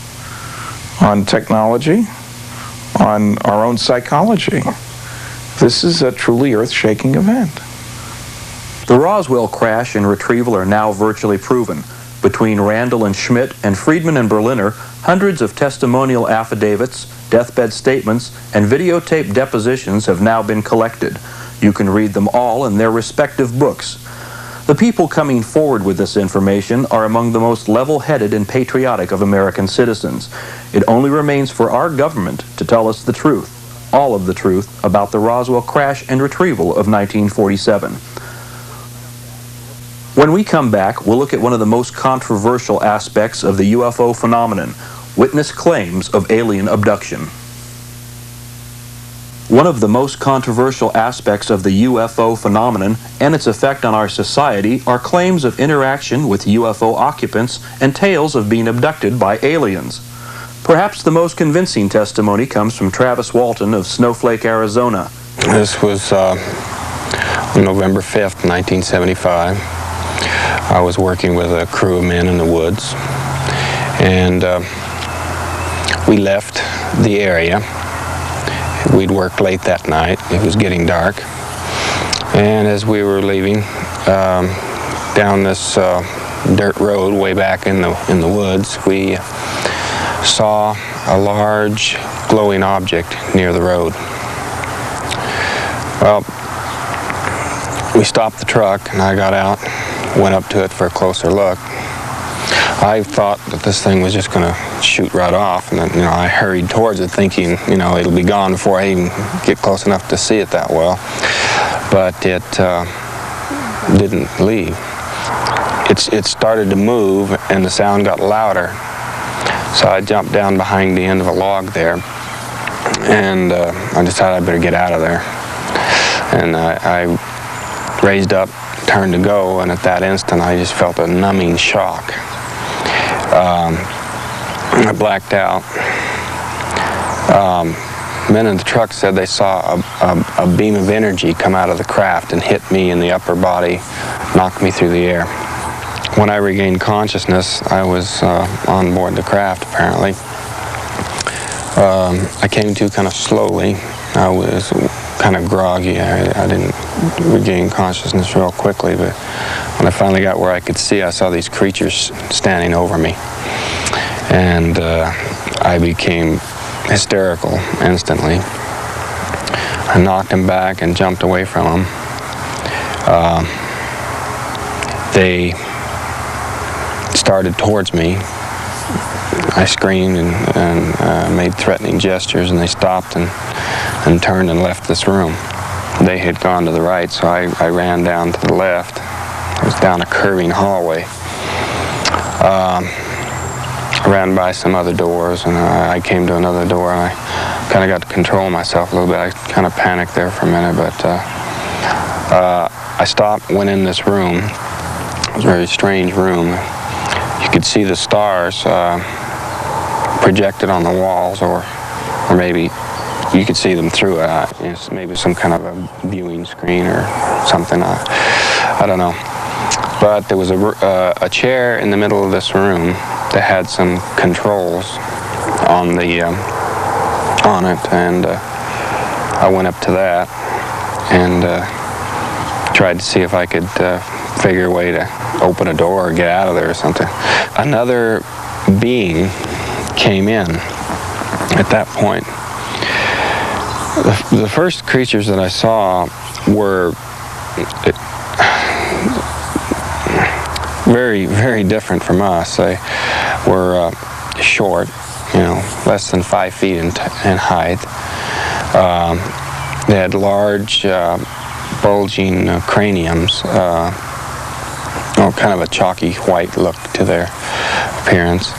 on technology, on our own psychology. This is a truly earth-shaking event. The Roswell crash and retrieval are now virtually proven. Between Randall and Schmidt and Friedman and Berliner, hundreds of testimonial affidavits, deathbed statements, and videotape depositions have now been collected. You can read them all in their respective books. The people coming forward with this information are among the most level-headed and patriotic of American citizens. It only remains for our government to tell us the truth, all of the truth, about the Roswell crash and retrieval of 1947. When we come back, we'll look at one of the most controversial aspects of the UFO phenomenon, witness claims of alien abduction. One of the most controversial aspects of the UFO phenomenon and its effect on our society are claims of interaction with UFO occupants and tales of being abducted by aliens. Perhaps the most convincing testimony comes from Travis Walton of Snowflake, Arizona. This was on November 5th, 1975. I was working with a crew of men in the woods, and we left the area. We'd worked late that night. It was getting dark, and as we were leaving, down this dirt road way back in the woods, we saw a large glowing object near the road. Well, we stopped the truck and I got out, went up to it for a closer look. I thought that this thing was just going to shoot right off, and then, you know, I hurried towards it thinking, you know, it'll be gone before I even get close enough to see it that well. But it didn't leave. It started to move and the sound got louder. So I jumped down behind the end of a log there, and I decided I better get out of there. And I raised up, turned to go, and at that instant I just felt a numbing shock. I blacked out. Men in the truck said they saw a beam of energy come out of the craft and hit me in the upper body, knocked me through the air. When I regained consciousness, I was on board the craft, apparently. I came to kind of slowly. I was kind of groggy. I didn't regain consciousness real quickly, but when I finally got where I could see, I saw these creatures standing over me. And I became hysterical instantly. I knocked them back and jumped away from them. They started towards me. I screamed and made threatening gestures, and they stopped and turned and left this room. They had gone to the right, so I ran down to the left. It was down a curving hallway. I ran by some other doors, and I came to another door, and I kind of got to control myself a little bit. I kind of panicked there for a minute, but I stopped, went in this room. It was a very strange room. You could see the stars projected on the walls, or maybe you could see them through maybe some kind of a viewing screen or something. I don't know. But there was a chair in the middle of this room that had some controls on it, and I went up to that and tried to see if I could figure a way to open a door or get out of there or something. Another being came in at that point. The first creatures that I saw were very, very different from us. They were short, you know, less than 5 feet in height. They had large, bulging craniums, kind of a chalky white look to their appearance,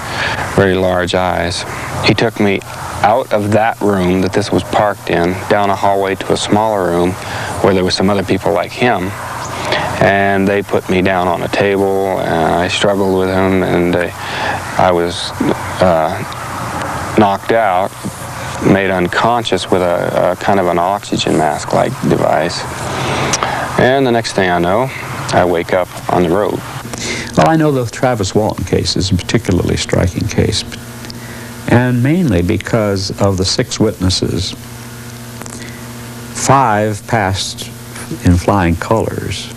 very large eyes. He took me out of that room that this was parked in, down a hallway to a smaller room where there were some other people like him. And they put me down on a table, and I struggled with him, and I was knocked out, made unconscious with a kind of an oxygen mask-like device. And the next thing I know, I wake up on the road. Well, I know the Travis Walton case is a particularly striking case, and mainly because of the 6 witnesses. 5 passed in flying colors.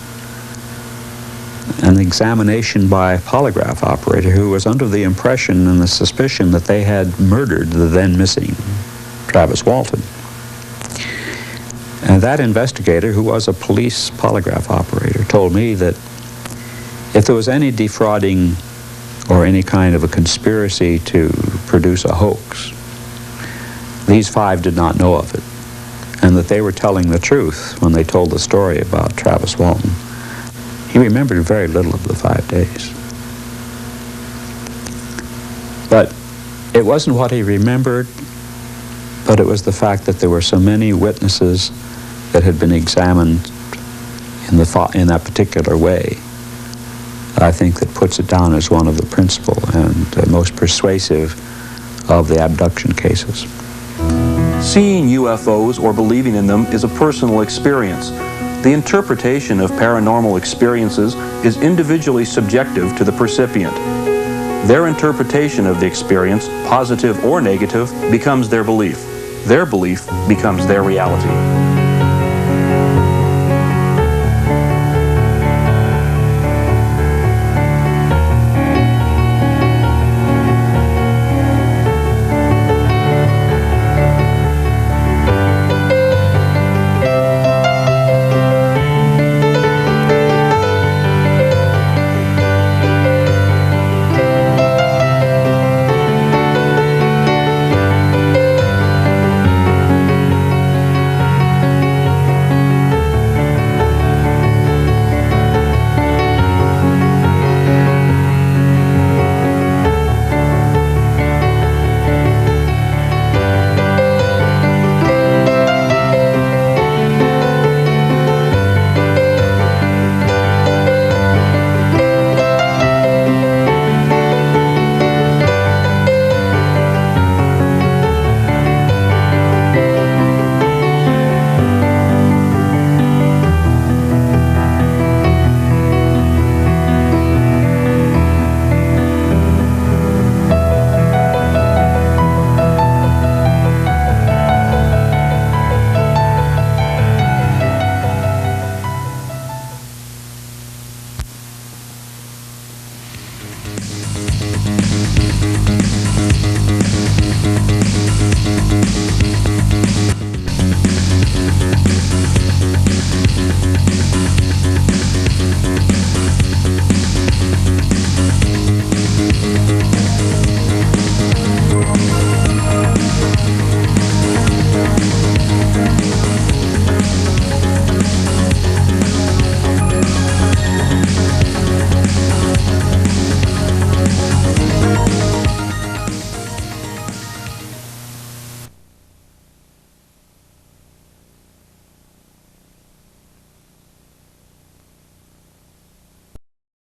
An examination by a polygraph operator who was under the impression and the suspicion that they had murdered the then missing Travis Walton. And that investigator, who was a police polygraph operator, told me that if there was any defrauding or any kind of a conspiracy to produce a hoax, these 5 did not know of it, and that they were telling the truth when they told the story about Travis Walton. He remembered very little of the 5 days. But it wasn't what he remembered, but it was the fact that there were so many witnesses that had been examined in that particular way. I think that puts it down as one of the principal and most persuasive of the abduction cases. Seeing UFOs or believing in them is a personal experience. The interpretation of paranormal experiences is individually subjective to the percipient. Their interpretation of the experience, positive or negative, becomes their belief. Their belief becomes their reality.